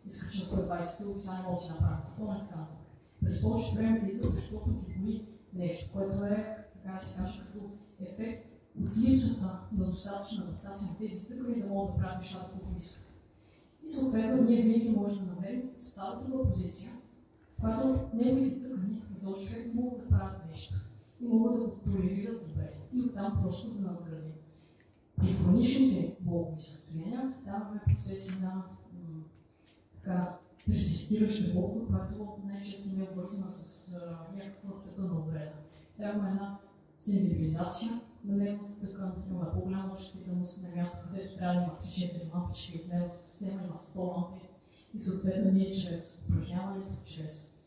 [SPEAKER 1] изкача 120 кг, сега не мога да си направя картон и така нататък. През повечето време да идват, защото ги боли нещо, което е, така да се каже, като ефект от липсата на достатъчна адаптация на тези тъкани да могат да правят нещата, които искат. И съответно, ние винаги можем да намерим стартова позиция, в която неговите тъкани на този човек могат да правят нещо и могат да го толерират добре и оттам просто да надградим. При хроничните болкови състояния даваме процеси на персистираща болка, която най-често не е обвързана с някаква тъканна увреда. Трябва една сензибилизация на нервната тъкан, има по-голяма чувствителност на място, където трябва да има 3-4 лампички от нервната система, има 100 лампи и съответно ние чрез упражняването, чрез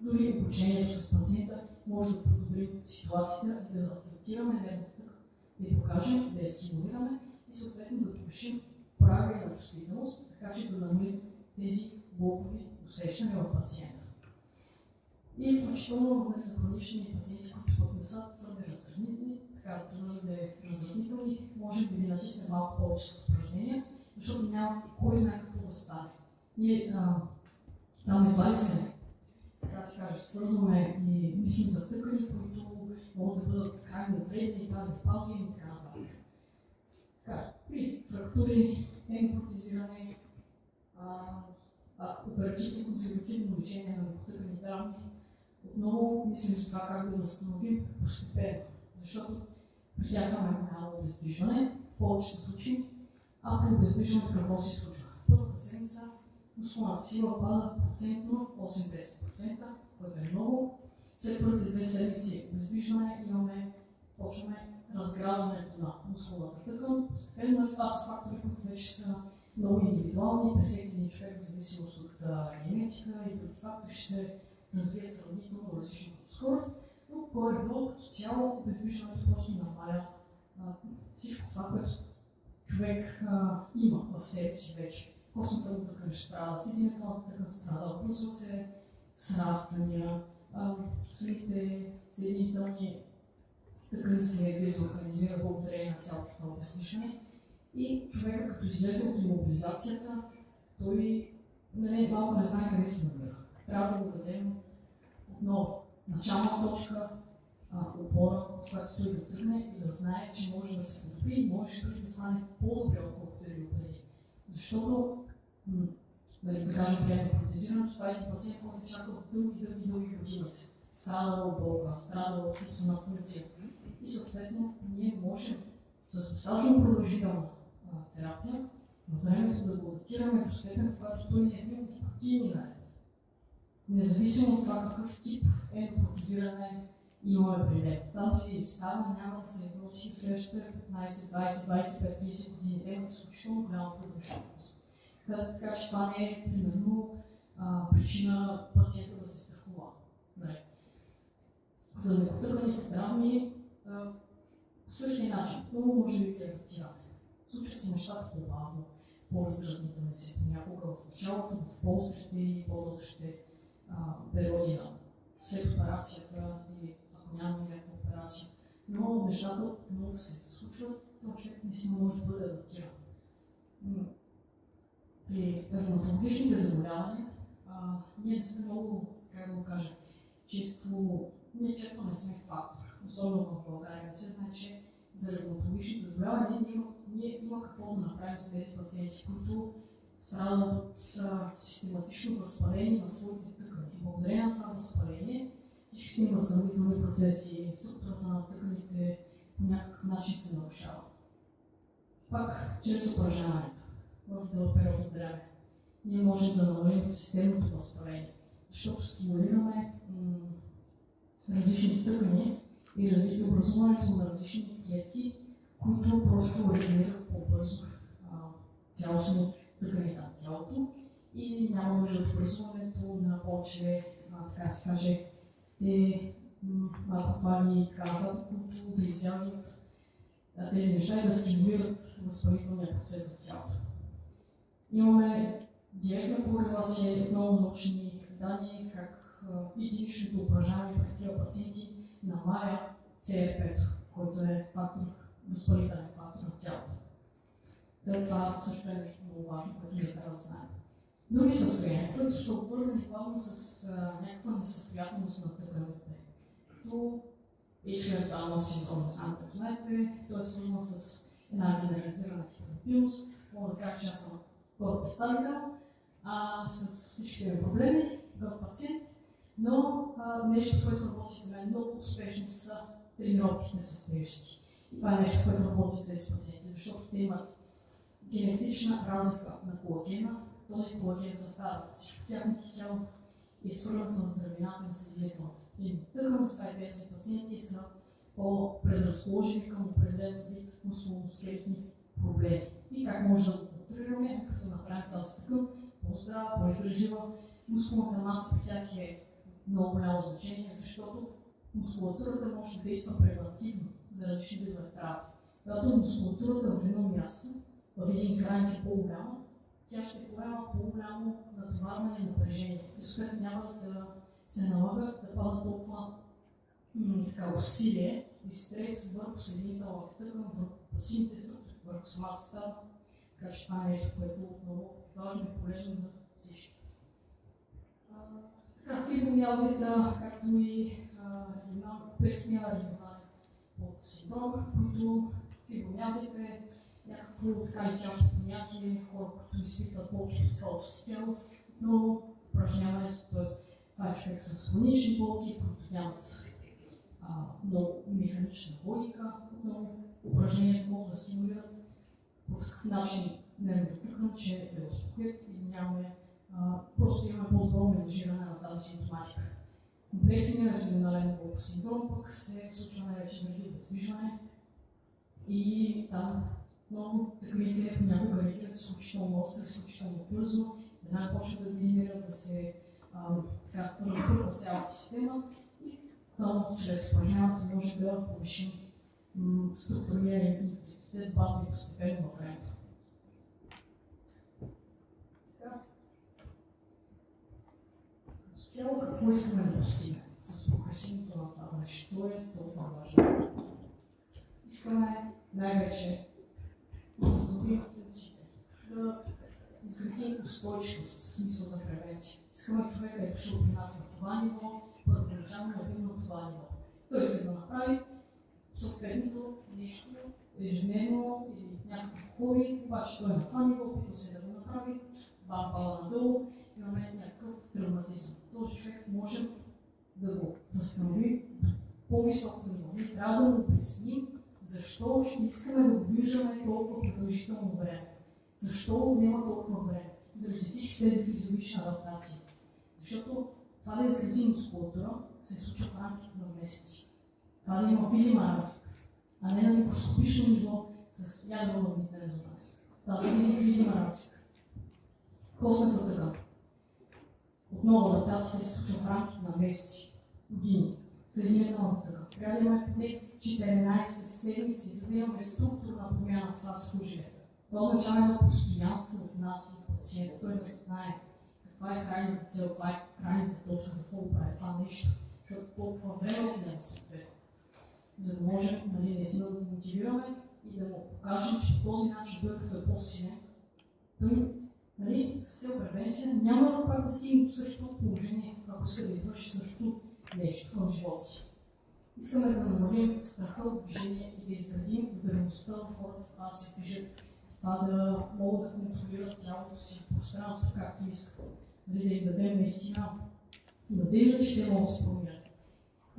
[SPEAKER 1] дори обучението с пациента може да подобрим ситуацията и да адаптираме нервната тъкан, да я покажем, да я стимулираме и съответно да повишим прага на чувствителност, така че да намалим тези болкови усещания в пациента. И включително за хронични пациенти, които пък не са твърде раздразнителни, така твърде раздразнителни, можем да ви натиснем малко повече с упражнения, защото няма кой знае какво да стане. Ние там едва ли се, така да се каже, свързваме и мислим за тъкани, които могат да бъдат крайно вредни, да ги пазим и така нататък. При фрактури, енопротезиране, оперативно консервативно лечение на тъкани травми, отново мислим за това как да възстановим постепенно, защото при тях там е голямо обездвижване, в повечето случаи, а при обездвижването какво се случва? В първата седмица мускулната сила пада процентно 8-10%, което е много. След първите 2 седмици обездвижване почваме разграждането на мускулната тъкан. Постепенно това са фактори, които вече са много индивидуални, при всеки един човек, в зависимост от генетика и други фактори, ще се развият сравнително различни скорост, но горе-долу като цяло обездвижването просто намаля всичко това, което човек има в себе си вече. Костната му тъкан ще страда, съединителната тъкан страда, образува се сраствания, самите съединителни тъкани се дезорганизира благодарение на цялото това обездвижване. И човека, като излезе от имобилизацията, той малко не знае къде се намира. Трябва да му дадем отново начална точка, опора, в която той да тръгне и да знае, че може да се подобри и може да стане по-добре, отколкото е бил преди. Защото, да кажем, приема протезирането, това е един пациент, който чака дълги години. Страдал от болка, страдал от липса на функция. И съответно, ние можем с достатъчно продължителна терапия във времето да го адаптираме до степен, в която той не е бил от години наред. Независимо от това какъв тип ендопротезиране имаме при него. Тази става няма да се износи в следващите 15, 20, 25, 30 години. Те имат изключително голяма продължителност. Така че това не е примерно причина пациента да се страхува. За некотъканите травми по същия начин, много може да ги адаптираме. Случват се нещата по-бавно, по-раздразнителни се понякога в началото, в по-острите и по-острите периоди след операцията или ако няма някаква операция. Но нещата много се случват, този човек наистина може да бъде адаптиран. При ревматологичните заболявания ние не сме много, как да го кажа, ние често не сме фактор, особено в България. Не се знае, че за ревматологичните заболявания ние има какво да направим с тези пациенти, които страдат от систематично възпаление на своите тъкани. Благодарение на това възпаление, всичките им възстановителни процеси, структурата на тъканите по някакъв начин се нарушава. Пак, чрез упражняването в дълъг период от време, ние можем да намалим системното възпаление, защото стимулираме различни тъкани и образуването на различни клетки, които просто регенерират по-бързо цялостно тъканите на тялото и няма нужда от образуването на повече, така се каже, макрофаги и така нататък, които да изяждат тези неща и да стимулират възпалителния процес в тялото. Имаме директна корелация, много научни данни, как единичното упражняване при тези пациенти намаля CRP, който е възпалителен фактор на тялото. Това също е нещо много важно, което ние трябва да знаем. Други състояния, които са обвързани главно с някаква несъстоятелност на тъканите, като Ейчлер-Данлос синдром, не знам как знаете, той е свързан с една генерализирана хипотипилност. Мога да кажа, че аз съм горд представител с всичките ми проблеми, горд пациент, но нещо, което работи за мен много успешно са тренировките с тежести. И това е нещо, което работи с тези пациенти, защото те имат генетична разлика на колагена. Този колаген състава всичко тяхното тяло е свързан с здравината на съединителната. И тъкан за това тези пациенти са по-предразположени към определен вид мускулно-скелетни проблеми. И как може да го контролираме, като направим тази тъкан по-здрава, по-издръжлива. Мускулната маса при тях е много голямо значение, защото мускулатурата може да действа превентивно за различни видове травми. Когато мускулатурата в едно място, в един крайник е по-голяма, тя ще поема по-голямо натоварване и напрежение. И съответно няма да се налага да пада толкова усилие и стрес върху съединителната тъкан, върху пасивните структури, върху самата става. Така че това е нещо, което е много важно и полезно за всички. Фибромиалгията, както и комплексния регионален синдром, които фибромиалгията е някакво така летящо понятие, хора, които изпитват болки в цялото си тяло, но упражняването, т.е. това е човек с хронични болки, които нямат много механична логика, но упражнението могат да стимулират по такъв начин нервната тъкан, че да успокоят и просто имаме по-добро менажиране на тази симптоматика. Комплексният регионален болков синдром пък се случва най-вече заради обездвижване и там много тъканите понякога реагират изключително остро, изключително бързо, веднага почват да генерират, да се разпърва цялата система и много чрез упражняването може да повишим структурния интегритет бавно и постепенно във времето. Цяло какво искаме да постигнем с прогресивното натоварване? Що е толкова важно? Искаме най-вече да възстановим функциите, да изградим устойчивост, смисъл за превенция. Искаме човека да е дошъл при нас на това ниво, първоначално да бъде на това ниво. Той се да направи съответното нещо ежедневно или някакво хобби, обаче той е на това ниво, опитва се да го направи, бам-бала надолу, имаме някакъв травматизъм. Този човек може да го възстанови по-високо ниво. Ние трябва да му обясним защо ще искаме да го виждаме толкова продължително време. Защо няма толкова време? Заради всички тези физиологични адаптации. Защото това да изгради мускулатура се случва в рамките на месеци. Това да има видима разлика, а не на микроскопично ниво с ядро-магнитна резонанс. Това са видима разлика. Костната тъкан. Отново адаптация се случва в рамките на месеци, години. Съединителната тъкан. Трябва да имаме поне 14 седмици, за да имаме структурна промяна в това служение. Това означава едно постоянство от нас и от пациента. Той да знае каква е крайната цел, каква е крайната точка, за какво прави това нещо. Защото толкова време отнема съответно. За да можем наистина да го мотивираме и да му покажем, че по този начин той като е по-силен, той с цел превенция няма как да стигне до същото положение, ако иска да извърши същото нещо в живота си. Искаме да намалим страха от движение и да изградим увереността в хората в това да се движат, това да могат да контролират тялото си в пространство, както искат. Да им дадем наистина надежда, че те могат да се променят.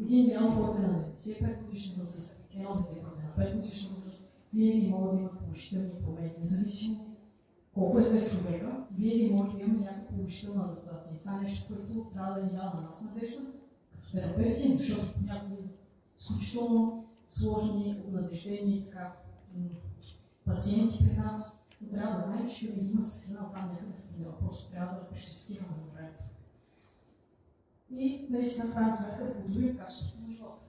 [SPEAKER 1] Един дял, който е на 95 годишна възраст, едно дете, който е на 5 годишна възраст, винаги могат да имат положителни промени, независимо колко е след човека, винаги може да имаме някаква положителна адаптация. Това е нещо, което трябва да ни дава на нас надежда, като терапевти, защото понякога изключително сложни, обнадеждени пациенти при нас, но трябва да знаем, че винаги има светлина там някъде в тунела. Просто трябва да пресистираме на времето. И наистина в крайна сметка да подобрим качеството на живота.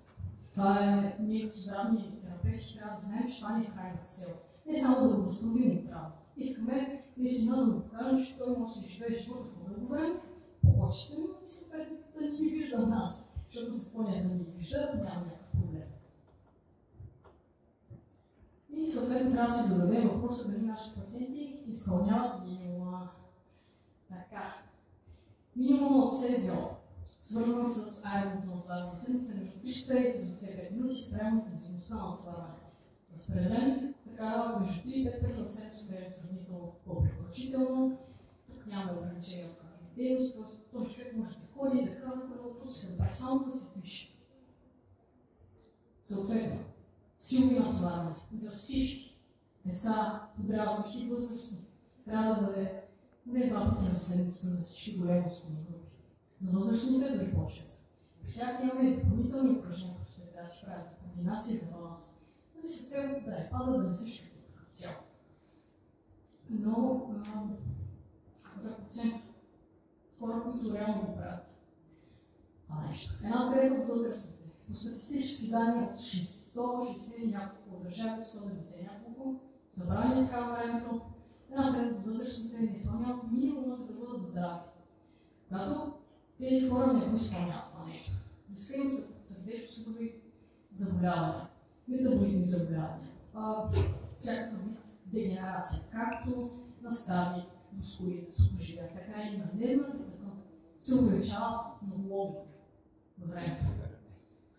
[SPEAKER 1] Това е, ние като здравни терапевти трябва да знаем, че това не е крайната цел. Не само да го възстановим от травма. Искаме наистина да му покажем, че той може да си живее живота по дълго време, по-качествено и съответно да ни вижда нас. Защото за поне да ни вижда, няма някакъв проблем. И съответно трябва да си зададем въпроса дали нашите пациенти изпълняват минимума. Така. Минимум от СЗО, свързан с аеробното натоварване на седмица между 300 и 75 минути спрямо интензивността на натоварване. Разпределен така между 3 и 5 пъти в седмицата е сравнително по-препоръчително. Тук няма ограничения от какви дейност, този човек може да ходи, да казва колко се да само да се движи. Съответно, силно натоварване за всички деца, подрастващи и възрастни. Трябва да бъде не 2 пъти на седмицата за всички големи мускулни групи. За възрастните дори по-често. При тях имаме и допълнителни упражнения, които трябва да си правят за координация и за баланс. Нали с цел да не пада, да не се чувства като цяло. Но какъв процент хора, които реално го правят това нещо. Една трета от възрастните. По статистически данни от 160 няколко държави, 190 няколко, събрани така на времето, една трета от възрастните не изпълняват минимума, за да бъдат здрави. Когато тези хора не го изпълняват това нещо, риска им сърдечно-съдови заболявания, метаболитни заболявания, всякакъв вид дегенерация, както на стари мускули, сухожилия, така и на нервната тъкан се увеличава многолого във времето.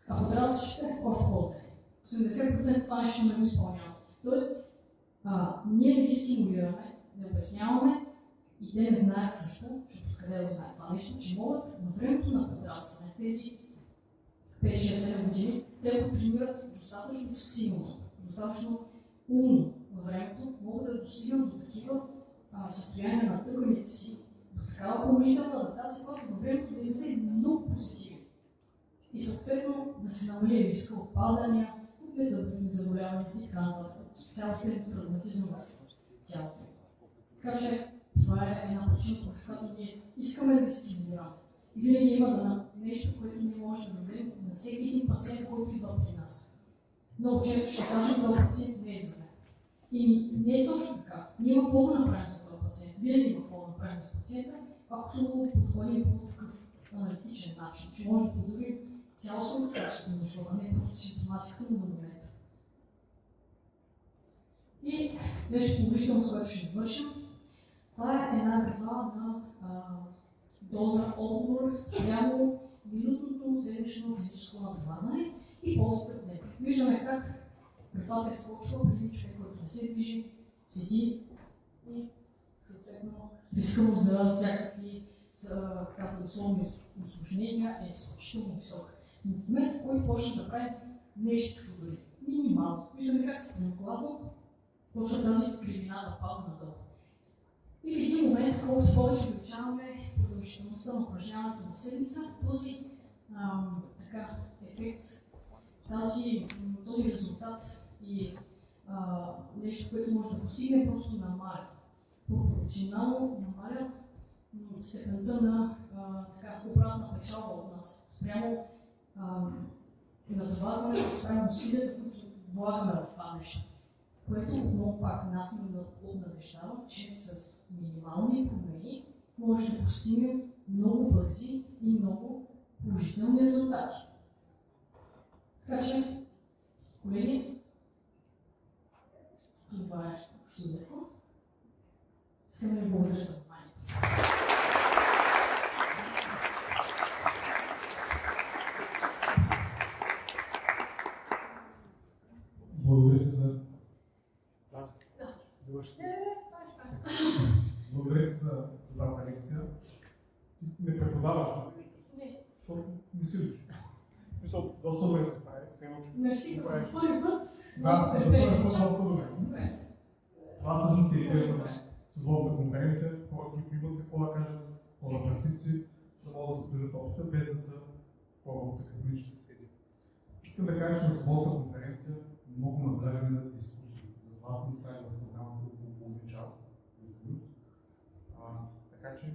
[SPEAKER 1] А подрастващите още по-зле. 80% това нещо не го изпълнява. Тоест, ние не ги стимулираме, не обясняваме и те не знаят също, защото откъде го знаят това нещо, че могат на времето на подрастване, тези 5-6-7 години, те го тренират достатъчно силно, достатъчно умно във времето, могат да достигнат до такива състояния на тъканите си, до такава положителна адаптация, която във времето да им даде много позитивно. И съответно да се намали риска от падания, от метаболитни заболявания и така нататък, от цялостен травматизъм в тялото. Така че това е една причина, по която ние искаме да ги стимулираме. И винаги има нещо, което ние можем да дадем на всеки един пациент, който идва при нас. Много често ще кажем, този пациент не е за мен. И не е точно така. Ние има какво да направим за този пациент. Винаги има какво да направим за пациента, ако подходим по такъв аналитичен начин, че може да подобрим цялостното качество на живота, не просто симптоматиката на момента. И нещо положително, с което ще завършим, това е една графа на доза отговор спрямо минутното седмично физическо натоварване и ползата от него. Виждаме как графата е скочила преди човек, който не се движи, седи и съответно риска за всякакви здравословни усложнения е изключително висок. Но в момента, в който почне да прави нещо дори минимално, виждаме как се премкладно почва тази кривина да пада надолу. И в един момент, колкото повече увеличаваме продължителността на упражняването в седмица, този ефект, този резултат и нещо, което може да постигне, просто намаля. Пропорционално намаля степента на обратна печалба от нас спрямо натоварването, спрямо усилията, които влагаме в това нещо. Което отново пак нас ни обнадеждава, че с минимални промени може да постигнем много бързи и много положителни резултати. Така че, колеги, това е общо взето. Искам да ви благодаря за вниманието.
[SPEAKER 2] Благодаря ти за...
[SPEAKER 1] Да.
[SPEAKER 2] Благодаря ти за добрата лекция. Не преподаваш, защото не си лично. Мисля, доста добре се прави.
[SPEAKER 1] Мерси, като първи път.
[SPEAKER 2] Да, за първи път доста добре. Това са жити идеята с водната конференция, хора, които имат какво да кажат, хора практици, да могат да споделят опита, без да са хора от академичните среди. Искам да кажа, че на свободната конференция много наблягаме на дискусии. Затова съм оставил в програмата около половин час. Така че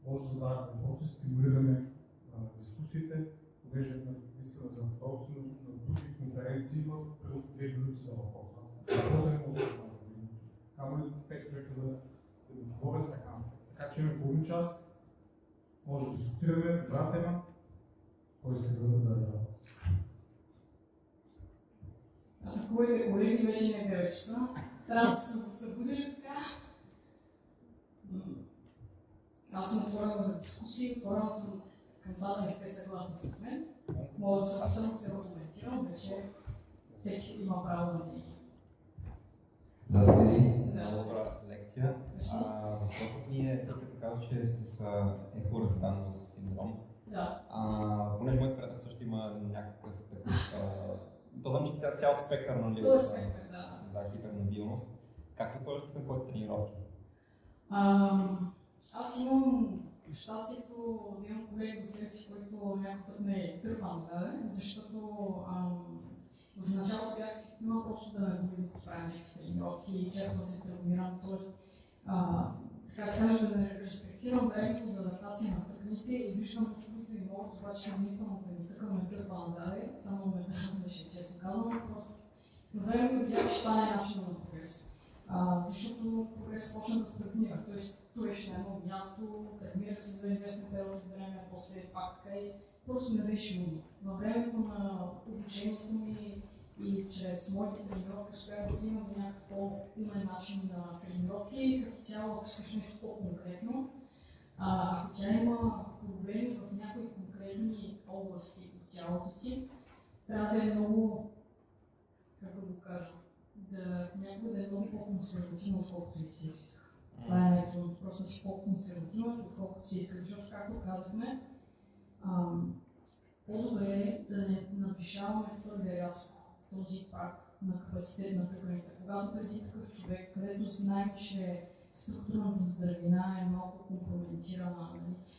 [SPEAKER 2] може да задавате въпроси, стимулираме дискусиите, понеже искаме да въпроси на други конференции има примерно 2 минути за въпрос. Въпросът не може да бъде за 2 минути. Камо ли 5 човека да говорят така. Така че имаме половин час, може да дискутираме, добра тема. Кой иска да зададе въпрос?
[SPEAKER 1] Колеги вече не е 9 часа. Трябва да се събудили така. Аз съм отворена за дискусии, отворена съм към това да не сте съгласни с мен. Мога да се аргументирам, вече всеки има право на мнение.
[SPEAKER 3] Да, следи. Много добра лекция. Въпросът ми е, тъй като казах, че с ехорестанос синдром.
[SPEAKER 1] Да.
[SPEAKER 3] Понеже моят приятел също има някакъв такъв... То знам, че цял спектър, нали?
[SPEAKER 1] Това е спектър, да.
[SPEAKER 3] Да, хипермобилност. Как подхождаш към твоите тренировки?
[SPEAKER 1] Аз имам щастието да имам колеги до себе си, които някой път ме търпа назад, защото в началото бях свикнала просто да ме боли да правя някакви тренировки и често да се травмирам, т.е. така се каже да не респектирам времето за адаптация на тъканите и виждам мускулите ми могат, обаче съмнително да ми тъкан ме търпа назад, това много ме дразнеше, честно казвам, просто на времето видях, че това не е начинът на прогрес. Защото прогрес почна да стагнира, т.е. стоеше на едно място, тренирах се за известен период от време, после пак така и просто не беше умно. Във времето на обучението ми и чрез моите тренировки успях да стигна до някакъв по-умен начин на тренировки, като цяло, ако искаш нещо по-конкретно. Ако тя има проблеми в някои конкретни области от тялото си, трябва да е много, как да го кажа, някога да е много по-консервативно, отколкото и си исках. Това е най-трудно. Просто си по-консервативно, отколкото си исках, защото, както казахме, по-добре е да не надвишаваме твърде рязко този праг на капацитет на тъканите. Когато преди такъв човек, където знаем, че структурната здравина е малко компрометирана,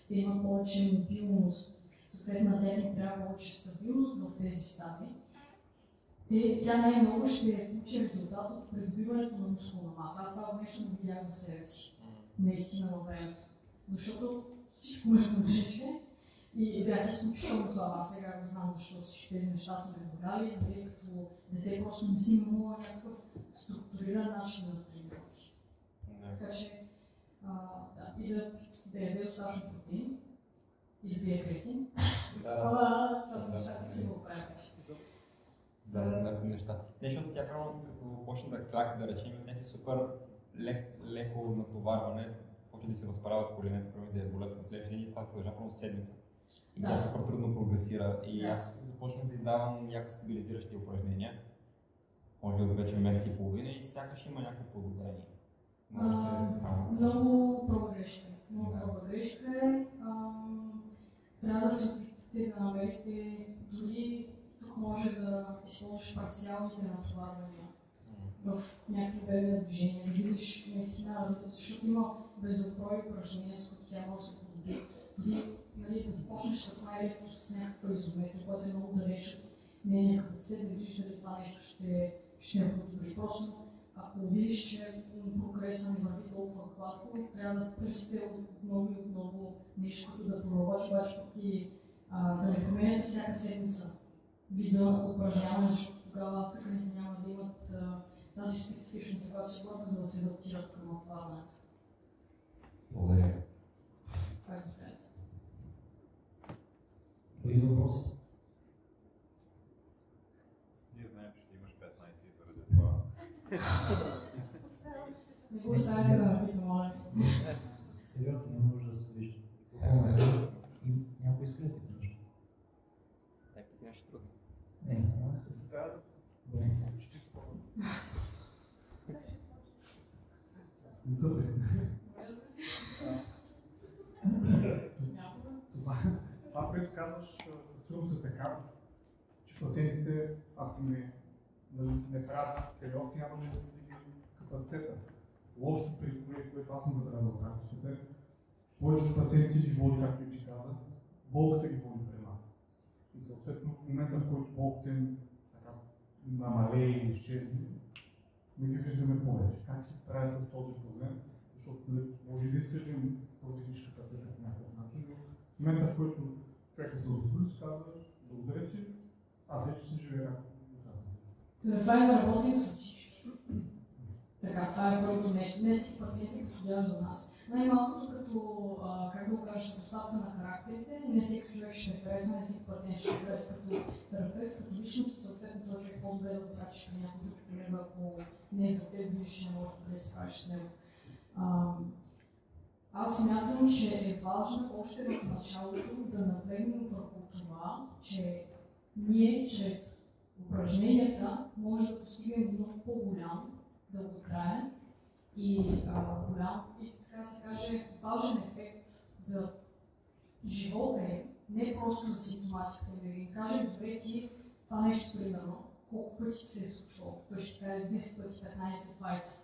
[SPEAKER 1] те има повече мобилност, съответно на тях им трябва повече стабилност в тези стадии, тя най-много ще получи резултат от придобиването на мускулна маса. Аз това нещо не видях за себе си, наистина във времето. Защото всичко ме болеше и бях изключително слаба. Аз сега не знам защо всички тези неща са ме болели, нали, като дете просто не си имала някакъв структуриран начин на тренировки. Така че, и да яде достатъчно протеин и да пие креатин. Това са нещата, които си го правят.
[SPEAKER 3] Да, стандартни неща. Защото тя правилно като почне да крака, да речем, някакви супер леко натоварване, почне да се възпаряват коленете, примерно да я болят на следващия ден и това продължава пълно седмица. И тя супер трудно прогресира. И аз започнах да й давам някакви стабилизиращи упражнения, може би от вече месец и половина и сякаш има някакво подобрение.
[SPEAKER 1] Много проба-грешка. Трябва да се опитате да намерите дори може да използваш парциалните натоварвания в някакви бебе движения, да видиш наистина, защото има безопрои упражнения, с които тя може да се подобри. Дори да започнеш с най-леко с някаква изометрия, което е много далеч от нейния капацитет, да видиш дали това нещо ще я подобри. Просто ако видиш, че прогреса не върви толкова гладко, трябва да търсите отново нещо, което да пробваш, обаче пък и да не променяте всяка седмица вида упражняване, защото тогава тъканите няма да имат тази специфичност, за която си хората, за да се адаптират към отварването.
[SPEAKER 3] Благодаря.
[SPEAKER 1] Това е за мен.
[SPEAKER 4] Други въпроси?
[SPEAKER 5] Ние знаем, че ти имаш 15 и заради това.
[SPEAKER 1] Не го оставяйте да ме питам, моля.
[SPEAKER 4] Сериозно, не може да се вижда. Някой иска да пита нещо?
[SPEAKER 3] Дай пъти нещо трудно.
[SPEAKER 4] Не знам.
[SPEAKER 2] Не са лесни. Това, което казваш, със сигурност е така, че пациентите, ако не правят тренировки, няма да се стигне капацитета. Лошото при това, което аз съм забелязал в практиките, повечето пациенти ги води, както и ти каза, болката ги води при нас. И съответно в момента, в който болката им намалее или изчезне, не ги виждаме повече. Как се справя с този проблем? Защото може да искаш да им повдигнеш капацитета по някакъв начин, но в момента, в който човека се възбуди, се казва, благодаря ти, аз вече си живея както го казвам.
[SPEAKER 1] Затова и да работим с всички. Така, това е първото нещо. Не всички пациенти подходящ за нас. Най-малкото като, как да го кажа, съставка на характерите, не всеки човек ще харесва, не всеки пациент ще харесва като терапевт, като личност, съответно този човек по-добре да го прачиш при някой друг колега, ако не за теб виж, че не може да се справиш с него. Аз смятам, че е важно още в началото да наблегнем върху това, че ние чрез упражненията може да постигнем много по-голям, дълготраен и голям, и така се каже, важен ефект за живота им, не просто за симптоматиката им. Да ги кажем, добре ти това нещо примерно, колко пъти се е случвало. Той ще каже 10 пъти, 15, 20.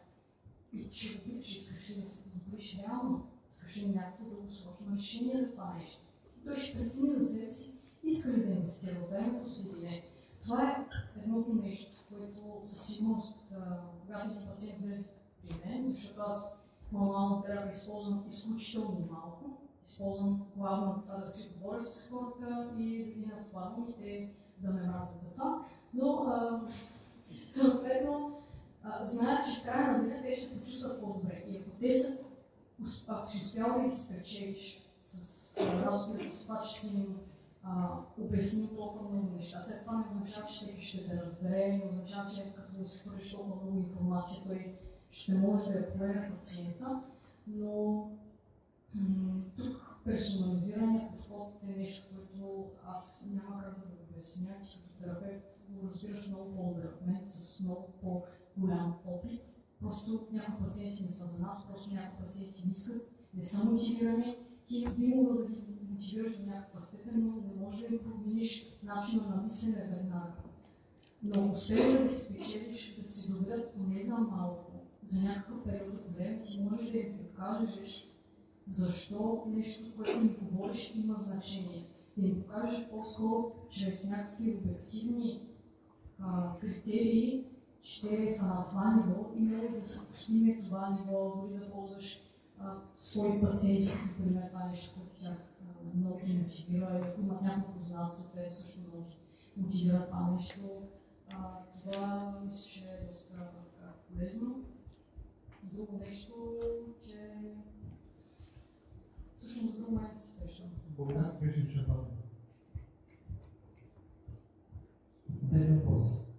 [SPEAKER 1] И ти ще го питаш, искаш ли да се подобриш реално, искаш ли някакво дългосрочно решение за това нещо. Той ще прецени за себе си, иска ли да инвестира в времето си или не. Това е едното нещо, което със сигурност, когато един пациент влезе при мен, защото аз мануална терапия използвам изключително малко, използвам главно това да си говоря с хората и да ги натоварвам и те да ме мразят за това, но съответно знаят, че в края на деня те ще се почувстват по-добре. И ако си успял да ги спечелиш с разговор, с това, че си им обяснил толкова много неща. След това не означава, че всеки ще те разбере, не означава, че като да си хвърлиш толкова много информация, той ще може да я поеме пациента, но тук персонализирания подход е нещо, което аз няма как да го обясня, че като терапевт го разбираш много по-добре от мен, с много по-голям опит. Просто някои пациенти не са за нас, просто някои пациенти не искат, не са мотивирани. Ти би могъл да ги мотивираш до някаква степен, но не можеш да им промениш начина на мислене веднага. Но успееш да ги спечелиш, да си доведат поне за малко, за някакъв период от време, ти можеш да им покажеш защо нещо, което им говориш, има значение. Да им покажеш по-скоро чрез някакви обективни критерии, че те са на това ниво и могат да се постигне това ниво, дори да ползваш свои пациенти, например, това нещо, което тях много ги мотивира и ако имат някакво познанство, те също много ги мотивира това нещо. Това мисля, че е доста полезно. Друго нещо, че всъщност за друго момент се срещам.
[SPEAKER 2] Благодаря, беше изчерпателно.
[SPEAKER 4] Дай въпрос.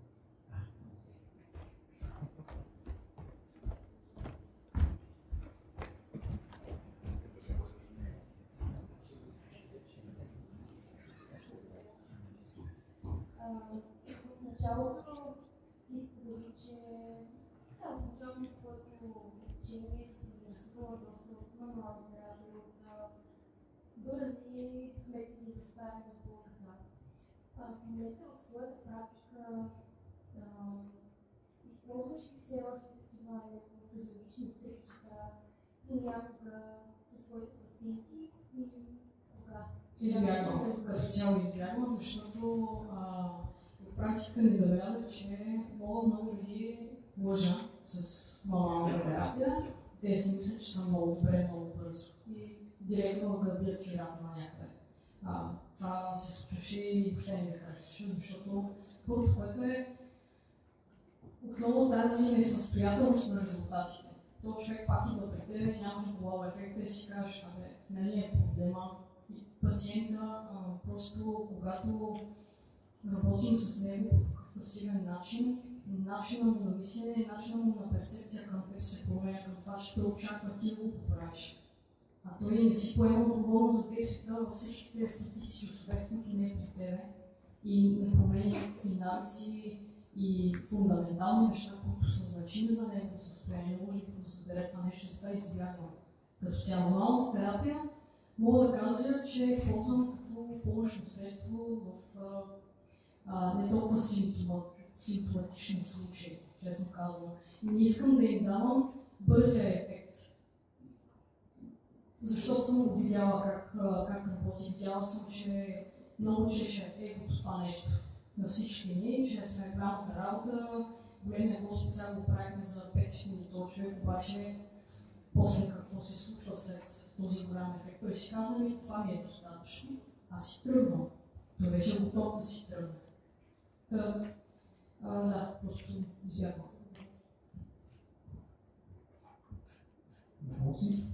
[SPEAKER 6] В началото ти сподели, че подробно своето обучение си интересува доста от мануална терапия, от бързи методи за справяне с болката. В момента в своята практика използваш ли все още такива физиологични трикчета и някога със своите пациенти или кога?
[SPEAKER 1] Избягвам, като цяло избягвам, защото в практика не забелязах, че мога много да ги лъжа с мануална терапия. Те си мислят, че съм много добре, много бързо и директно да бият в ирата на някъде. Това се случваше и въобще не ме харесваше, защото първото, което е отново тази несъстоятелност на резултатите. То човек пак идва при тебе, нямаш глава ефекта и си кажеш, нали е проблема. И пациента просто когато работим с него по такъв пасивен начин, начина му на мислене, начина му на перцепция към теб се променя към това, че той очаква ти да го поправиш. А той не си поема отговорност за действията във всичките стотици часове, които не е при тебе и не променя някакви навици и фундаментални неща, които са значими за неговото състояние, може да се събере това нещо, за това избягвам. Като цяло малната терапия, мога да кажа, че използвам като помощно средство в не толкова симптоматични случаи, честно казвам. Не искам да им давам бързия ефект. Защото съм го видяла как работи. Видяла съм, че много чеше егото това нещо на всички ни, че сме голямата работа. Големия Господ сега го правихме за 5 секунди този човек, обаче после какво се случва след този голям ефект. Той си казва ми, това ми е достатъчно, аз си тръгвам. Той вече е готов да си тръгне. Да, просто избягвам.
[SPEAKER 2] Въпроси?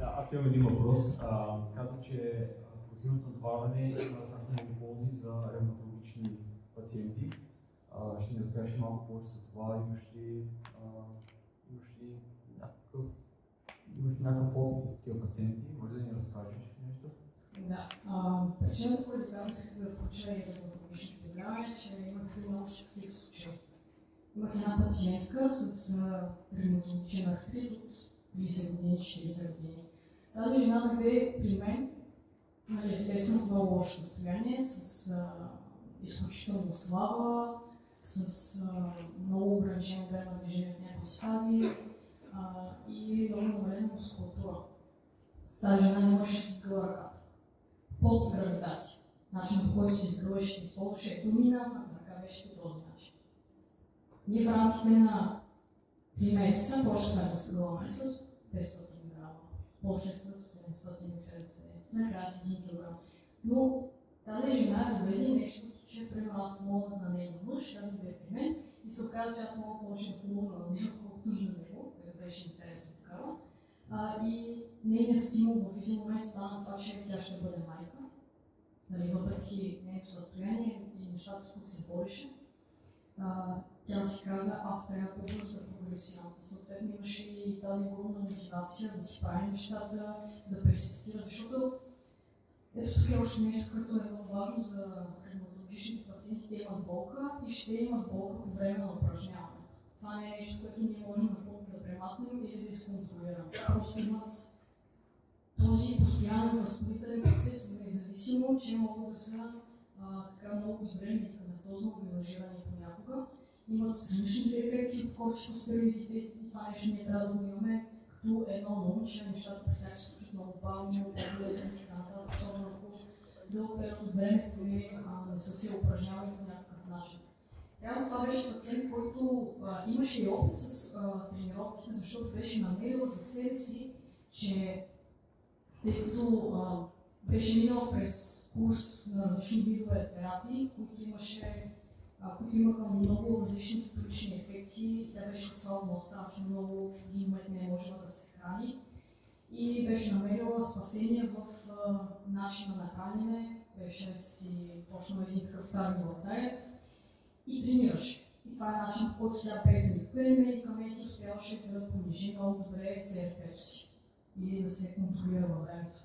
[SPEAKER 7] Аз имам един въпрос. Казвам, че пасивното натоварване има страшно много ползи за ревматологични пациенти. Ще ни разкажеш малко повече за това. Имаш ли някакъв опит с такива пациенти? Може да ни разкажеш нещо?
[SPEAKER 1] Да. Причината, която казах се да включва и ревматологични заболявания, е, че имах един много щастлив случай. Имах една пациентка с ревматологичен артрит от 30 години, 40 години. Тази жена дойде при мен, естествено в много лошо състояние, с изключително слаба, с много ограничен обем на движение в някои стадии и много намалена мускулатура. Тази жена не можеше да си изгъва ръката. Под гравитация. Начинът, по който се изгъваше, се използваше доминантна ръка, беше по този начин. Ние в рамките на 3 месеца почнахме да сгъваме с 500 грама, после с 750, накрая с 1 кг. Но тази жена доведе нещо, че примерно аз помогнах на нейния мъж, тя дойде при мен и се оказа, че аз мога повече да помогна на него, колкото на него, което беше интересно такава. И нейният стимул в един момент стана това, че тя ще бъде майка. Нали, въпреки нейното състояние и нещата, с които се бореше, тя си каза, аз трябва по-бързо да прогресирам. Съответно имаше и тази огромна мотивация да си прави нещата, да персистира, защото ето тук е още нещо, което е много важно за ревматологичните пациенти. Те имат болка и ще имат болка по време на упражняването. Това не е нещо, което ние можем напълно да премахнем или да изконтролираме. Просто имат този постоянен възпалителен процес, независимо, че могат да са така много добре медикаментозно ангажирани понякога. Имат страничните ефекти от кортикостероидите и това нещо ние трябва да го имаме като едно ум, че нещата при тях се случат много бавно, по-лесно и така нататък, особено ако дълъг период от време, те не са се упражнявали по някакъв начин. Реално това беше пациент, който имаше и опит с тренировките, защото беше намерила за себе си, че тъй като беше минал през курс на различни видове терапии, които имаха много различни вторични ефекти. Тя беше отслабвала страшно много, в един момент не можела да се храни и беше намерила спасение в начина на хранене. Беше си почнала един такъв targeted diet и тренираше. И това е начин, по който тя без никакви медикаменти успяваше да понижи много добре CRP-то си и да се контролира във времето.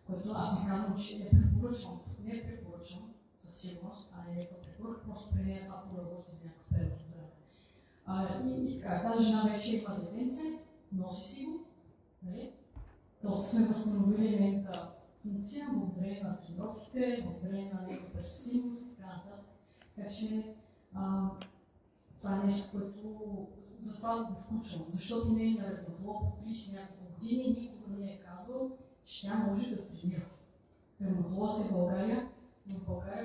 [SPEAKER 1] Което аз не казвам, че не препоръчвам. Не препоръчвам със сигурност, а не някаква препоръка, просто при нея това поработи за някакъв период от време. И така, тази жена вече има детенце, носи си го, нали? Доста сме възстановили нейната функция, благодарение на тренировките, благодарение на нейната персистентност и така нататък. Така че това е нещо, което затова го включвам, защото нейният ревматолог от 30 няколко години никога не е казал, че тя може да тренира. Ревматолозите в България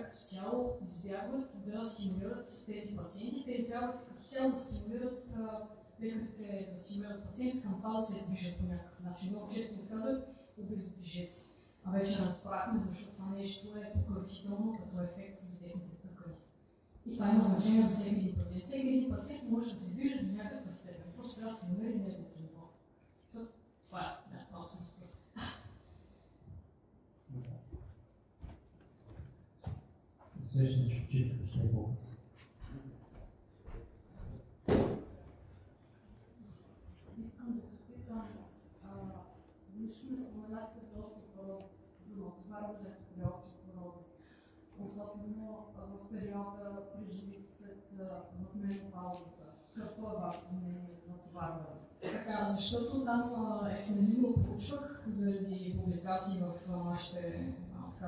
[SPEAKER 1] като цяло избягват да стимулират тези пациенти. Те избягват като цяло да стимулират лекарите, да стимулират пациенти към това да се движат по някакъв начин. Много често ми казват, обездвижете се. А вече разбрахме, защото това нещо е пократително като ефект за техните тъкани. И това има значение за всеки един пациент. Всеки един пациент може да се движи до някаква степен. Просто трябва да се намери неговото ниво. Това е, да, малко съм спръст.
[SPEAKER 4] Усещам, че почивката ще е по-късна.
[SPEAKER 6] Искам
[SPEAKER 1] нищо не споменахте за остеопороз, за натоварването при остеопороз. Особено в периода преживите след менопаузата. Какво е вашето мнение за натоварването? Така, защото там екстензивно проучвах заради публикации в нашите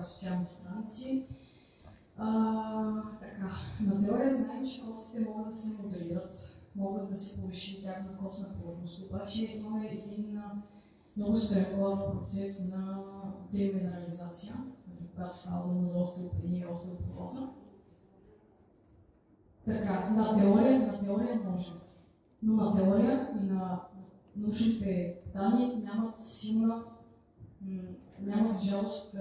[SPEAKER 1] социални страници. Така, на теория знаем, че костите могат да се моделират, могат да се повиши тяхна костна плътност, обаче имаме един много стремглав процес на деминерализация, когато става дума за остеопения и остеопороза. Така, на теория може, но на теория и на научните данни нямат силна, нямат за жалост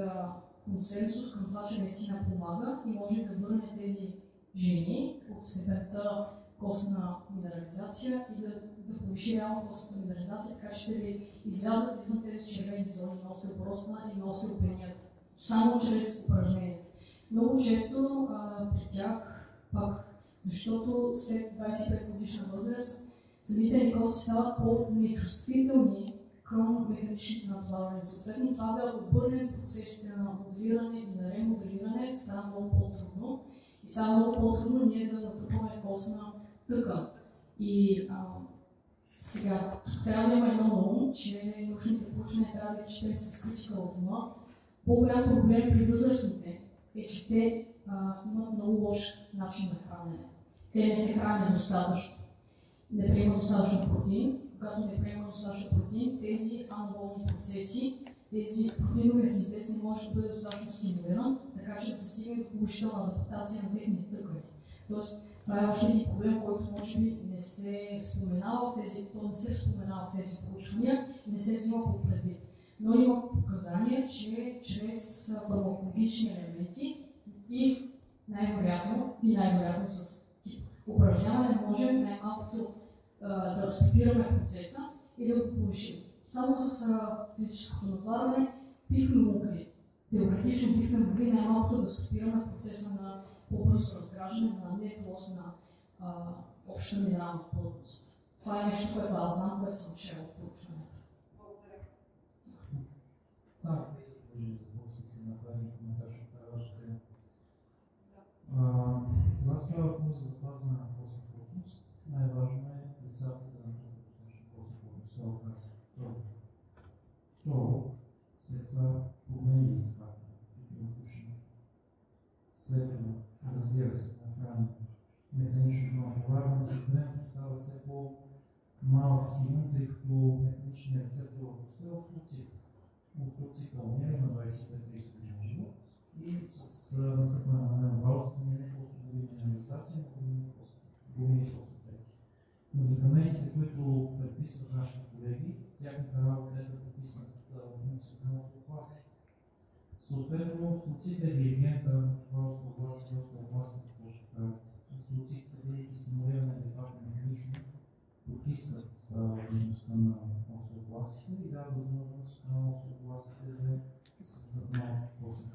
[SPEAKER 1] консенсус към това, че наистина помага и може да върне тези жени от степента костна минерализация и да повиши реално костната минерализация, така че ще ви излязат извън тези червени зони на остеопорозна и на остеопенията, само чрез упражнението. Много често при тях пак, защото след 25 годишна възраст самите ни кости стават по-нечувствителни към механичните натоварвания. Съответно, това да обърнем процесите на моделиране и на ремоделиране става много по-трудно и става много по-трудно ние да натрупваме костна тъкан. И сега трябва да има едно на ум, че научните проучвания трябва да ги четем с критика в ума. По-голям проблем при възрастните е, че те имат много лош начин на хранене. Те не се хранят достатъчно, не приемат достатъчно протеин. Когато не приемат достатъчно протеин, тези анаболни процеси, тези протеинови синтез не може да бъде достатъчно стимулиран, така че да се стигне до положителна адаптация на техните тъкани. Тоест, това е още един проблем, който може би не се споменава в тези проучвания и не се взима по предвид. Но има показания, че чрез фармакологични елементи и най-вероятно с тип упражняване можем най-малкото да стопираме процеса и да го повишим. Само с физическото натоварване бихме могли, теоретично бихме могли най-малкото да стопираме процеса на по-бързо разграждане на нетлосна обща минерална плътност. Това е нещо, което аз знам, което съм чела от проучването.
[SPEAKER 6] Благодаря.
[SPEAKER 4] Само тези за какво искам да направя коментар, защото това е важна тема. Това става въпрос за запазване на костна плътност. Най-важно е лицата да натрупат достатъчно костна плътност. Това оказа. Второ, след това промените фактори, пушене. След това, разбира се, на механичното натоварване с времето става все по-малък стимул, тъй като механичният рецептор в коста е обструкция пълнение на 25-30 години живот и с настъпване на менопаузата ние не просто губим минерализация, но губим костопреки. Медикаментите, които предписват нашите колеги, тяхната работа е да предписват функцията на остеопластика. Съответно, остеоцитът е диригента на това остеопластика, какво ще правят. Остеоцитът, бидейки стимулиране адекватно механично, потискат дейността на остеопластика и дават възможност на остеопластика да създадат малко костна.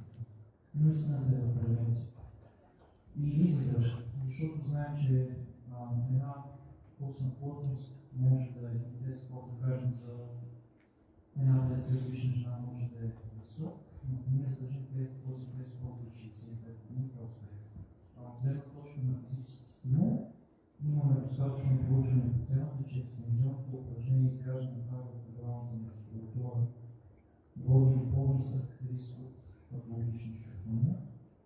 [SPEAKER 4] Но истината е в превенцията. И задържат, защото знаем, че една костна плътност може да е 10 по-граждан за една 10 годишна жена може да е висок, но ние задържим този 10 по-до 65 години просто е. Гледна точка на физически стимул, имаме достатъчно проучване по темата, че екстензионното упражнение изграждане на правилната мускулатура води до по-висок риск от патологични счупвания,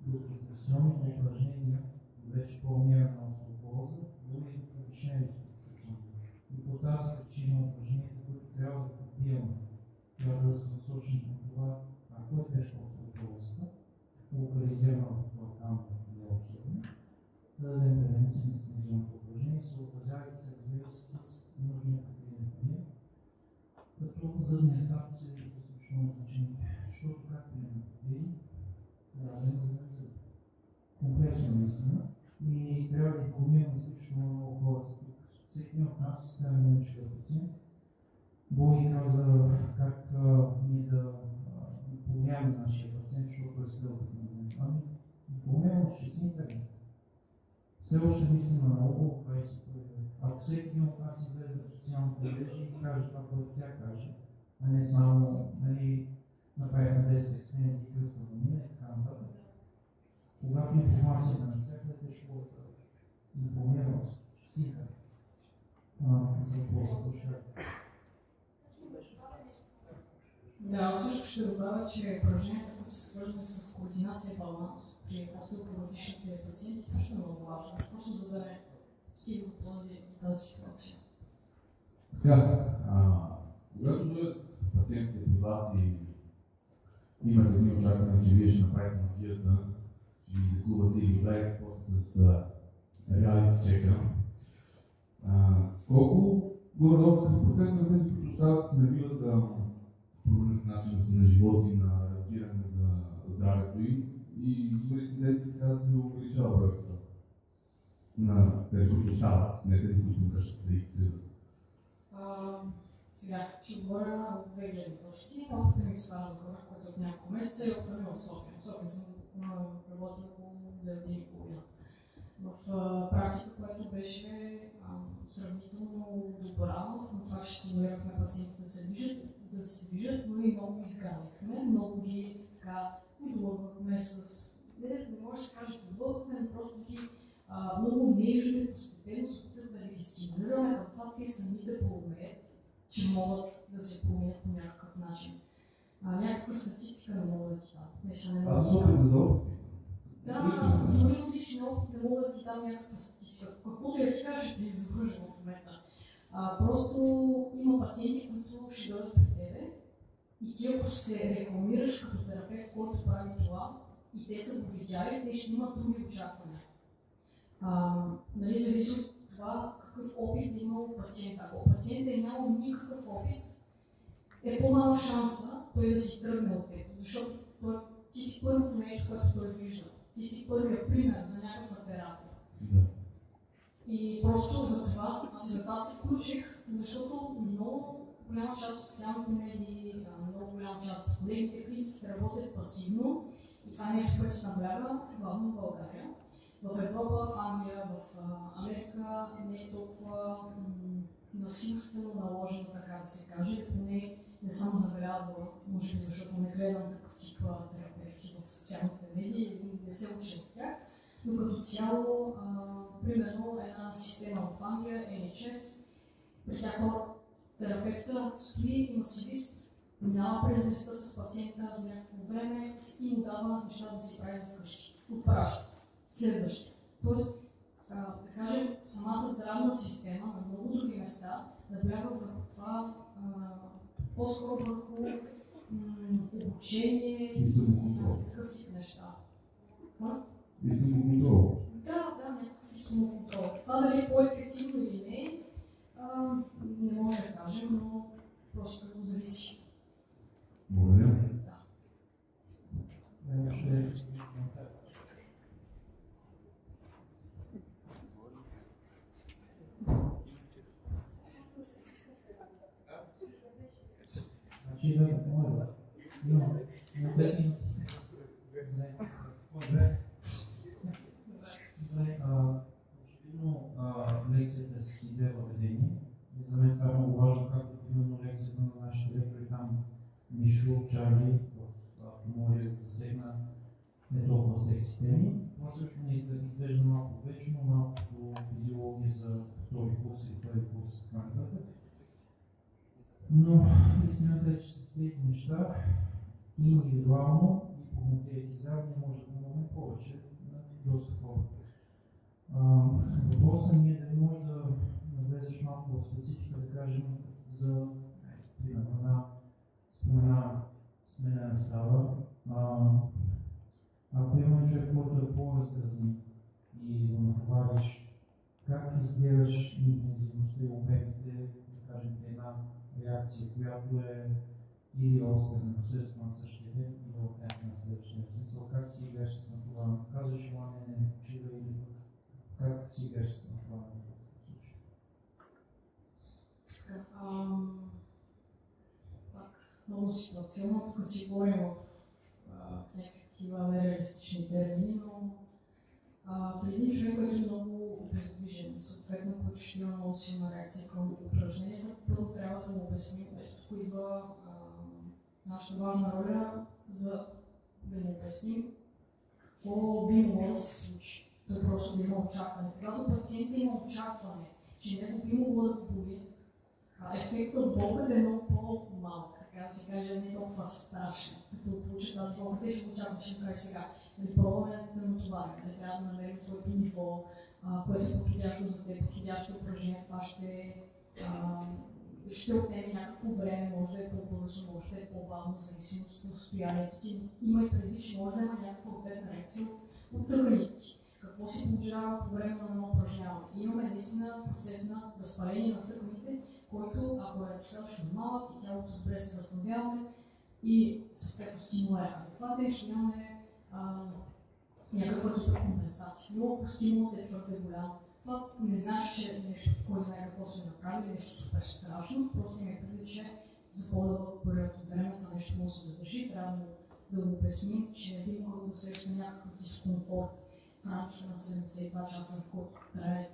[SPEAKER 4] докато флексионните упражнения, вече по-умерена остеопороза, води до повишен риск от счупвания. И по тази причина упражненията, които трябва да подбиваме, трябва да са насочени към това, ако е тежка остеопорозата, локализирана в платалната дело особено, да дадем превенция на екстензионното упражнение, съобразявайки се, разбира се, с нужния протеин панир, като зъбния статус е изключително значение, защото както имаме протеин, трябва да има зъб. Комплексно наистина и трябва да информираме изключително много хората тук. Всеки от нас, трябва да мъчи да пациент, Боги каза как ние да повлияме нашия пациент, защото е следват на мен. Ами, информираме чрез интернет. Все още мислим на много 21 век. Ако всеки един от нас излезе в социалните мрежи и каже това, което тя каже, а не не само нали, направихме 10 екстензии, кръстна домина и така нататък. Когато информацията навсякъде, те ще бъдат информираност, психа за въпроса.
[SPEAKER 1] Да, аз също ще добавя, че упражненията, които са свързани с координация и баланс при остеопоротичните пациенти, също е много важно, просто за да не стига до тази ситуация.
[SPEAKER 8] Така, когато дойдат пациентите при вас и имате едни очаквания, че вие ще направите магията, че ги излекувате и ги ударите после с реалити чека, колко горе-долу какъв процент на тези, които остават, се навиват да променят начина си на живот и на разбиране за здравето им и има ли тенденция така да се увеличава бройката на тези, които остават, не тези, които връщат да изтриват?
[SPEAKER 1] Сега ще говоря от две гледни точки. Опитът ми в Стара Загора, който от няколко месеца, и опитът ми в София. В София съм работила около 2 години и половина. В практика, която беше сравнително добра, от това, че стимулирахме пациентите да се движат, но и много ги хранихме, много ги така отлъгвахме с... Не може да се каже отлъгвахме, но просто ги много нежно и постепенно се опитахме да ги стимулираме към това те сами да проумеят, че могат да се променят по някакъв начин. Някаква статистика не мога да ти дам.
[SPEAKER 8] Аз опит за опит.
[SPEAKER 1] Да, дори от личния опит не мога да ти дам някаква статистика. Каквото я ти кажа, ще ти завържа в момента. Просто има пациенти, които ще дойдат при тебе и ти ако се рекламираш като терапевт, който прави това и те са го видяли, те ще имат други очаквания. Нали, зависи от това какъв опит е имал пациент. Ако пациентът е нямал никакъв опит, е по-малък шанса той да си тръгне от теб, защото ти си първото нещо, което той вижда. Ти си първия пример за някаква терапия. И просто за това се включих, защото много голяма част от социалните медии, много голяма част от колегите, клиниките работят пасивно и това е нещо, което се набляга главно в България. В Европа, в Англия, в Америка не е толкова насилствено наложено, така да се каже, или поне не съм забелязала, може би защото не гледам такъв тип терапевти в социалните медии и не се уча от тях, но като цяло, примерно една система в Англия, NHS, при тях терапевта стои, има си лист, няма предвестта с пациента за някакво време и му дава неща да си прави вкъщи. Отпраща. Следващия. Тоест, да кажем, самата здравна система на много други места набляга върху това, по-скоро върху обучение и такъв тип неща.
[SPEAKER 8] И самоконтрол.
[SPEAKER 1] Да, някакъв тип самоконтрол. Това дали е по-ефективно или не, не може да кажем, но просто го зависи.
[SPEAKER 8] Благодаря.
[SPEAKER 4] Значи да моля, имам 5 минути. Очевидно лекцията си иде въведение. И за мен това е много важно, както примерно лекцията на нашите лектори там Мишо, Чарли в Помория засегна не толкова секси теми. Това също не изглежда малко вечно, малко физиология за втори курс или първи курс и така нататък. Но истината е, че с тези неща индивидуално и по материите здравни може да помогне повече на доста хора. Въпросът ми е дали може да навлезеш малко в специфика, да кажем, за примерно една спомена сменена става. Ако има човек, който е по-разгъзни и да натовариш, как изгледаш интензивността и обемите, да кажем, една реакция, която е или остра непосредствено на същия ден, или от на следващия смисъл, как си играеш с това? Казваш, не почива или как си играеш с това в случай?
[SPEAKER 1] Много ситуационно, тук си говорим в някакви нереалистични термини, но при един човек, който е много обездвижен, съответно, който ще има много силна реакция към упражненията, първо трябва да му обясним, ето тук идва нашата важна роля за да му обясним какво би могло да се случи. Той просто да има очакване. Когато пациентът има очакване, че него би могло да го боли, ефектът от болката е много по-малък, така да се каже, не толкова страшен. Като получи тази болка, те ще го очакват, ще го кажа сега. Пробваме да натоварим, трябва да намерим твоето ниво, което е подходящо за теб, подходящо упражнение, това ще отнеме някакво време, може да е по-бързо, може да е по-бавно, в зависимост от състоянието ти. Има и преди, че може да има някаква ответна реакция от тъканите ти. Какво се получава по време на едно упражняване? Имаме наистина процес на възпаление на тъканите, който, ако е достатъчно малък и тялото добре се възстановява и съответно стимулира адекватен, ще имаме някаква хиперкомпенсация. Но ако стимулът е твърде голям, това не значи, че нещо, кой знае какво сме направили, нещо супер страшно, просто има преди, че за по-дълъг период от време това нещо може да се задържи, трябва да го обясним, че би могло да усеща някакъв дискомфорт в рамките на 72 часа, в който трябва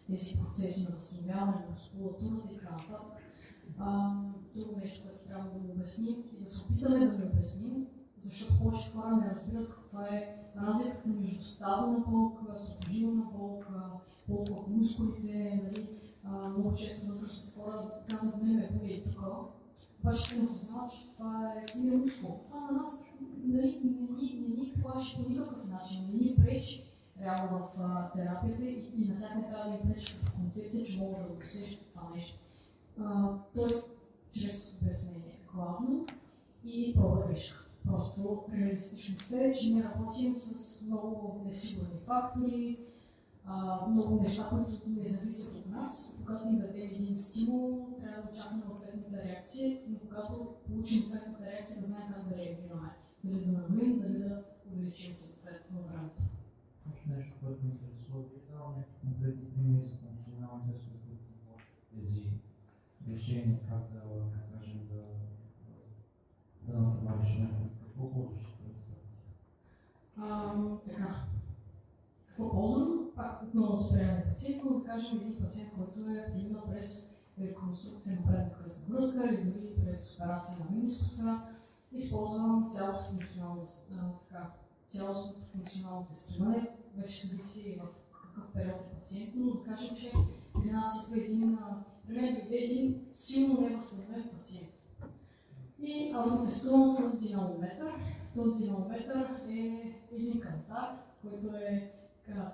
[SPEAKER 1] тези процеси на възстановяване на мускулатурата и така нататък. Друго нещо, което трябва да го обясним и да се опитаме да го обясним, защото повече хора не разбират каква е разликата между ставена болка, сухожилна болка, болка от мускулите. Много често възрастните хора казват, не ме боли тук, обаче не осъзнават, че това е силен мускул. Това на нас не ни плаши по никакъв начин, не ни пречи реално в терапията и на тях не трябва да им пречи като концепция, че могат да го усещат това нещо. Тоест, чрез обяснение главно и проба грешка. Просто реалистичността е, че ние работим с много несигурни фактори, много неща, които не зависят от нас. Когато им дадем един стимул, трябва да очакваме ответната реакция, но когато получим ответната реакция, да знаем как да реагираме. Дали да намалим, дали да увеличим съответно времето.
[SPEAKER 4] Още нещо, което ме интересува, ви дава някакви конкретни примери за функционални тестове, които тези решения, как да кажем, да направиш някакво. Какво ползваш?
[SPEAKER 1] Така. Какво ползвам? Пак отново спрямо пациента, но да кажем един пациент, който е преминал през реконструкция на предна кръстна връзка или дори през операция на менискуса. Използвам цялостното функционално тестуване. Вече зависи в какъв период е пациент, но да кажем, че при нас идва един силно невъзстановен пациент. И аз го тестувам с динамометър. Този динамометър е един кантар, който е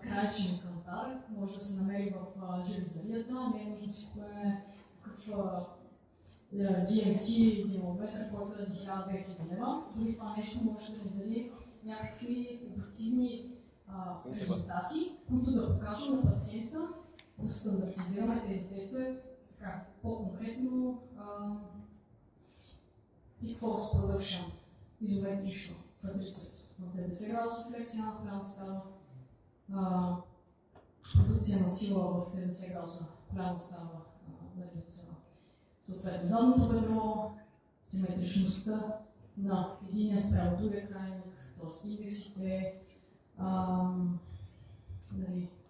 [SPEAKER 1] крайчен кантар. Може да се намери в железарията, не е нужда да си купим такъв DMT динамометър, който е за 1200 лева. Дори това нещо може да ни даде някакви обективни резултати, които да покажем на пациента, да стандартизираме тези тестове по-конкретно. Peak Force Production, изометрично, квадрицепс, в 90 градуса флексия на коляна става, продукция на сила в 90 градуса коляна става, съответно задното бедро, симетричността на единия спрямо другия крайник, т.е. индексите,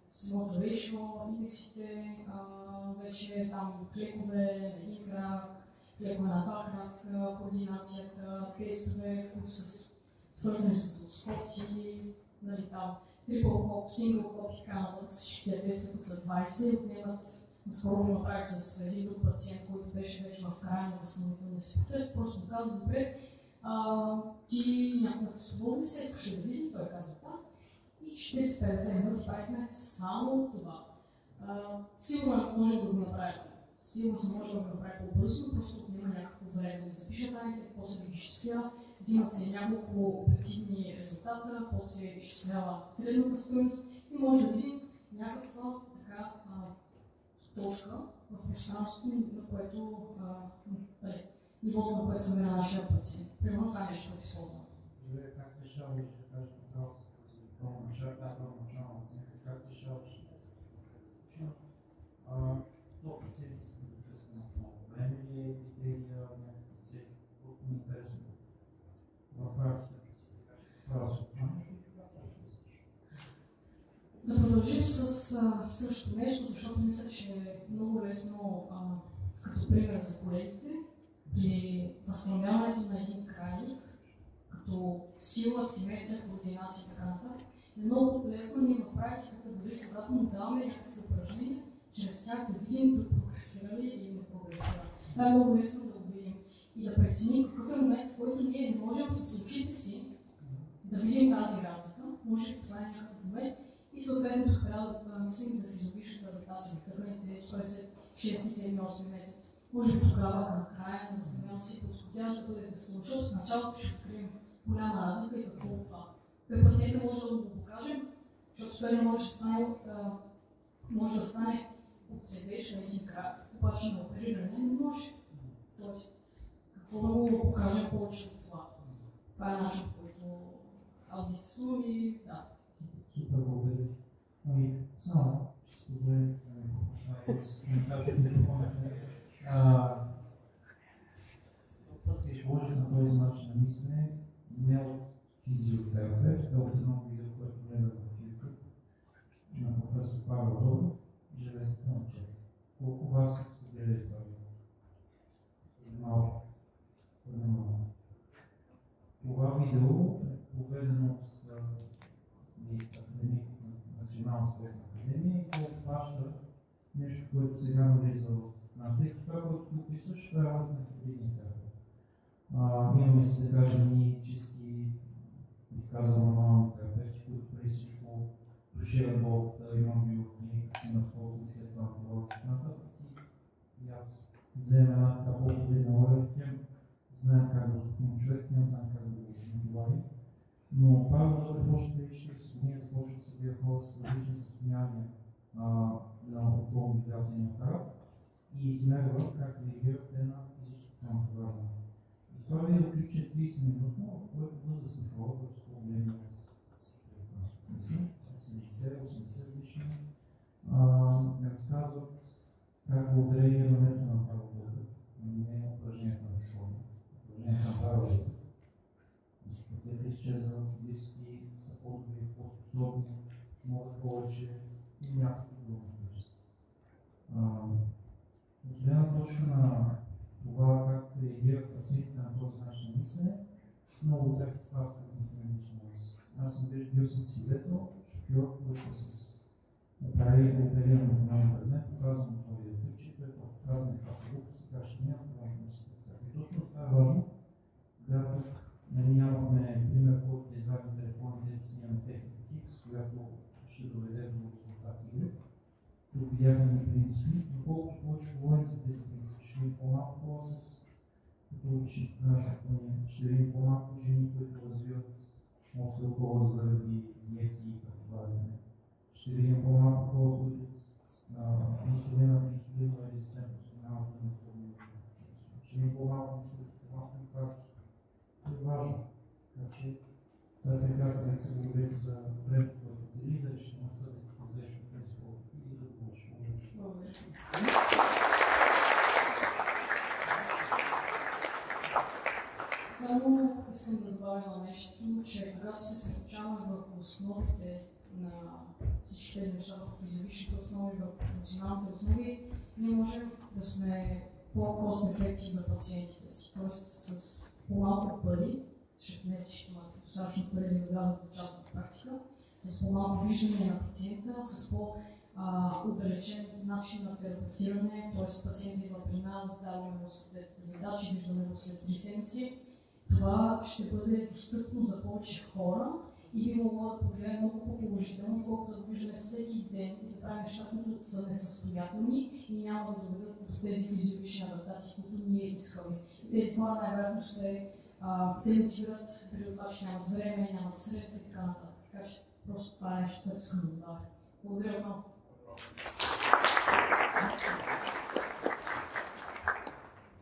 [SPEAKER 1] силното решио, индексите, вече там клекове, един крак, клекове на два крака, координацията, тестове, които са свързани с отскоци, там трипл хоп, сингл хоп и така нататък. Всички тези тестове, които са 20, отнемат. Наскоро го направих с един друг пациент, който беше вече в края на възстановителния си процес. Просто му каза, добре, ти някога те свободни се искаше да види, той каза да. И 40-50 минути правихме само това. Сигурно може да го направим. Сигурно се може да го направи по-бързо, просто отнема някакво време да запиша данните, после да ги изчисля, взимат се няколко обективни резултата, после изчислява средната стойност и може да видим някаква така точка в пространството, на което нивото, на което се намира нашия пациент. Примерно това е нещо, което използвам.
[SPEAKER 4] Добре, как ти решаваш да кажеш направо се първоначална оценка, как ти решаваш то пациенти са непрекъснато много време ли е критерия, някакви цели, просто ми е интересно в практиката си да кажеш справя се нещо и тогава
[SPEAKER 1] да продължим с същото нещо, защото мисля, че е много лесно като пример за колегите при възстановяването на един крайник, като сила, симетрия, координация и така нататък, е много лесно ние в практиката, дори когато му даваме някакви упражнения, чрез тях да видим да прогресира ли или не прогресира. Това е много лесно да го видим и да преценим какъв е момент, в който ние не можем с очите си да видим тази разлика. Може би това е някакъв момент и съответно трябва да мислим за физиологичната адаптация на тъканите, т.е. след 6, 7, 8 месец. Може би тогава към края на възстановяването си подходящ да бъде тестован, защото в началото ще открием голяма разлика и какво е това. Той пациента може да го покажем, защото той не може да стане от седеш на един крак, обаче на опериране не може. Тоест, какво да го покажем повече от това? Това е начин, по който аз ги тестувам и да.
[SPEAKER 4] Супер, благодаря. Ами, само, ще се позволим с коментарите да допълнете. Път се изложих на този начин на мислене не от физиотерапевт, а от едно видео, което гледах в YouTube на професор Павел Добров, железата на чета. Колко вас сте гледали това видео? Малко. Това видео е проведено от академик на Национална спортна академия и то обхваща нещо, което сега навлиза в нашата. Това, което го описваш, това е работа на хибридния терапевт. Имаме си, да кажем, ние чисти, бих казал, нормални терапевти, които преди всичко тушират болката и може би в клиниката си на второто и след това говорят и нататък. И аз вземем една така по-хибридна роля, хем знаем как да успокоим човек, хем знаем как да го наговарим. Но Павел Добрев още преди 40 години започва да се гледа хора с различни състояния на опорно-двигателния апарат и измерва как реагират те на физическото натоварване. И това видео клипче 30 минутно, в което възрастни хора, които са по-големи от 70-80 годишни, разказват как благодарение реагирането на Павел Добрев, не е упражнението на шоу, упражнението на Павел Добрев. Те изчезват, близки, са по-добри, по-способни, могат повече и някакво друго количество. От гледна точка на това как реагират пациентите на този начин на мислене, много от тях изправят като емоционалност. Аз съм бил свидетел, шофьор, който с опериран на моя предмет, показвам това видеоклипче, което в празна каса глупост и каже, няма това да се представи. И точно това е важно, когато нямахме пример, в който да извадим телефоните и да снимаме техника Хикс, която ще доведе до резултати. Тук видяхме ни принципи, доколкото повече говорим за тези принципи, ще видим по-малко хора с като ще видим по-малко жени, които развиват остеопороз заради диети и претоварване. Ще видим по-малко хора, които инсулинова резистентност нямат необходимо. Ще видим по-малко инфаркти. Това е важно. Така че това е прекрасна лекция, благодаря за времето, което отдели, за решителността да срещу тези хора и да го получим.
[SPEAKER 1] Благодаря. Само искам да добавя на нещо, че когато се съсредоточаваме върху основите на всички тези неща, върху физиологичните основи, върху функционалните основи, ние можем да сме по-кост-ефективни за пациентите си. Тоест с по-малко пари, защото днес ще имат достатъчно пари за да влязат в частната практика, с по-малко виждане на пациента, с по-отдалечен начин на терапевтиране, т.е. пациентът идва при нас, даваме му съответните задачи, виждаме го след 3 седмици. Това ще бъде достъпно за повече хора и би могло да повлияе много по-положително, колкото да го виждаме всеки ден и да правим неща, които са несъстоятелни и няма да доведат до тези физиологични адаптации, които ние искаме. Тези хора най-вероятно се демотивират дори от това, че нямат време, нямат средства и така нататък. Така че просто това е нещо, което искам да добавя. Благодаря много.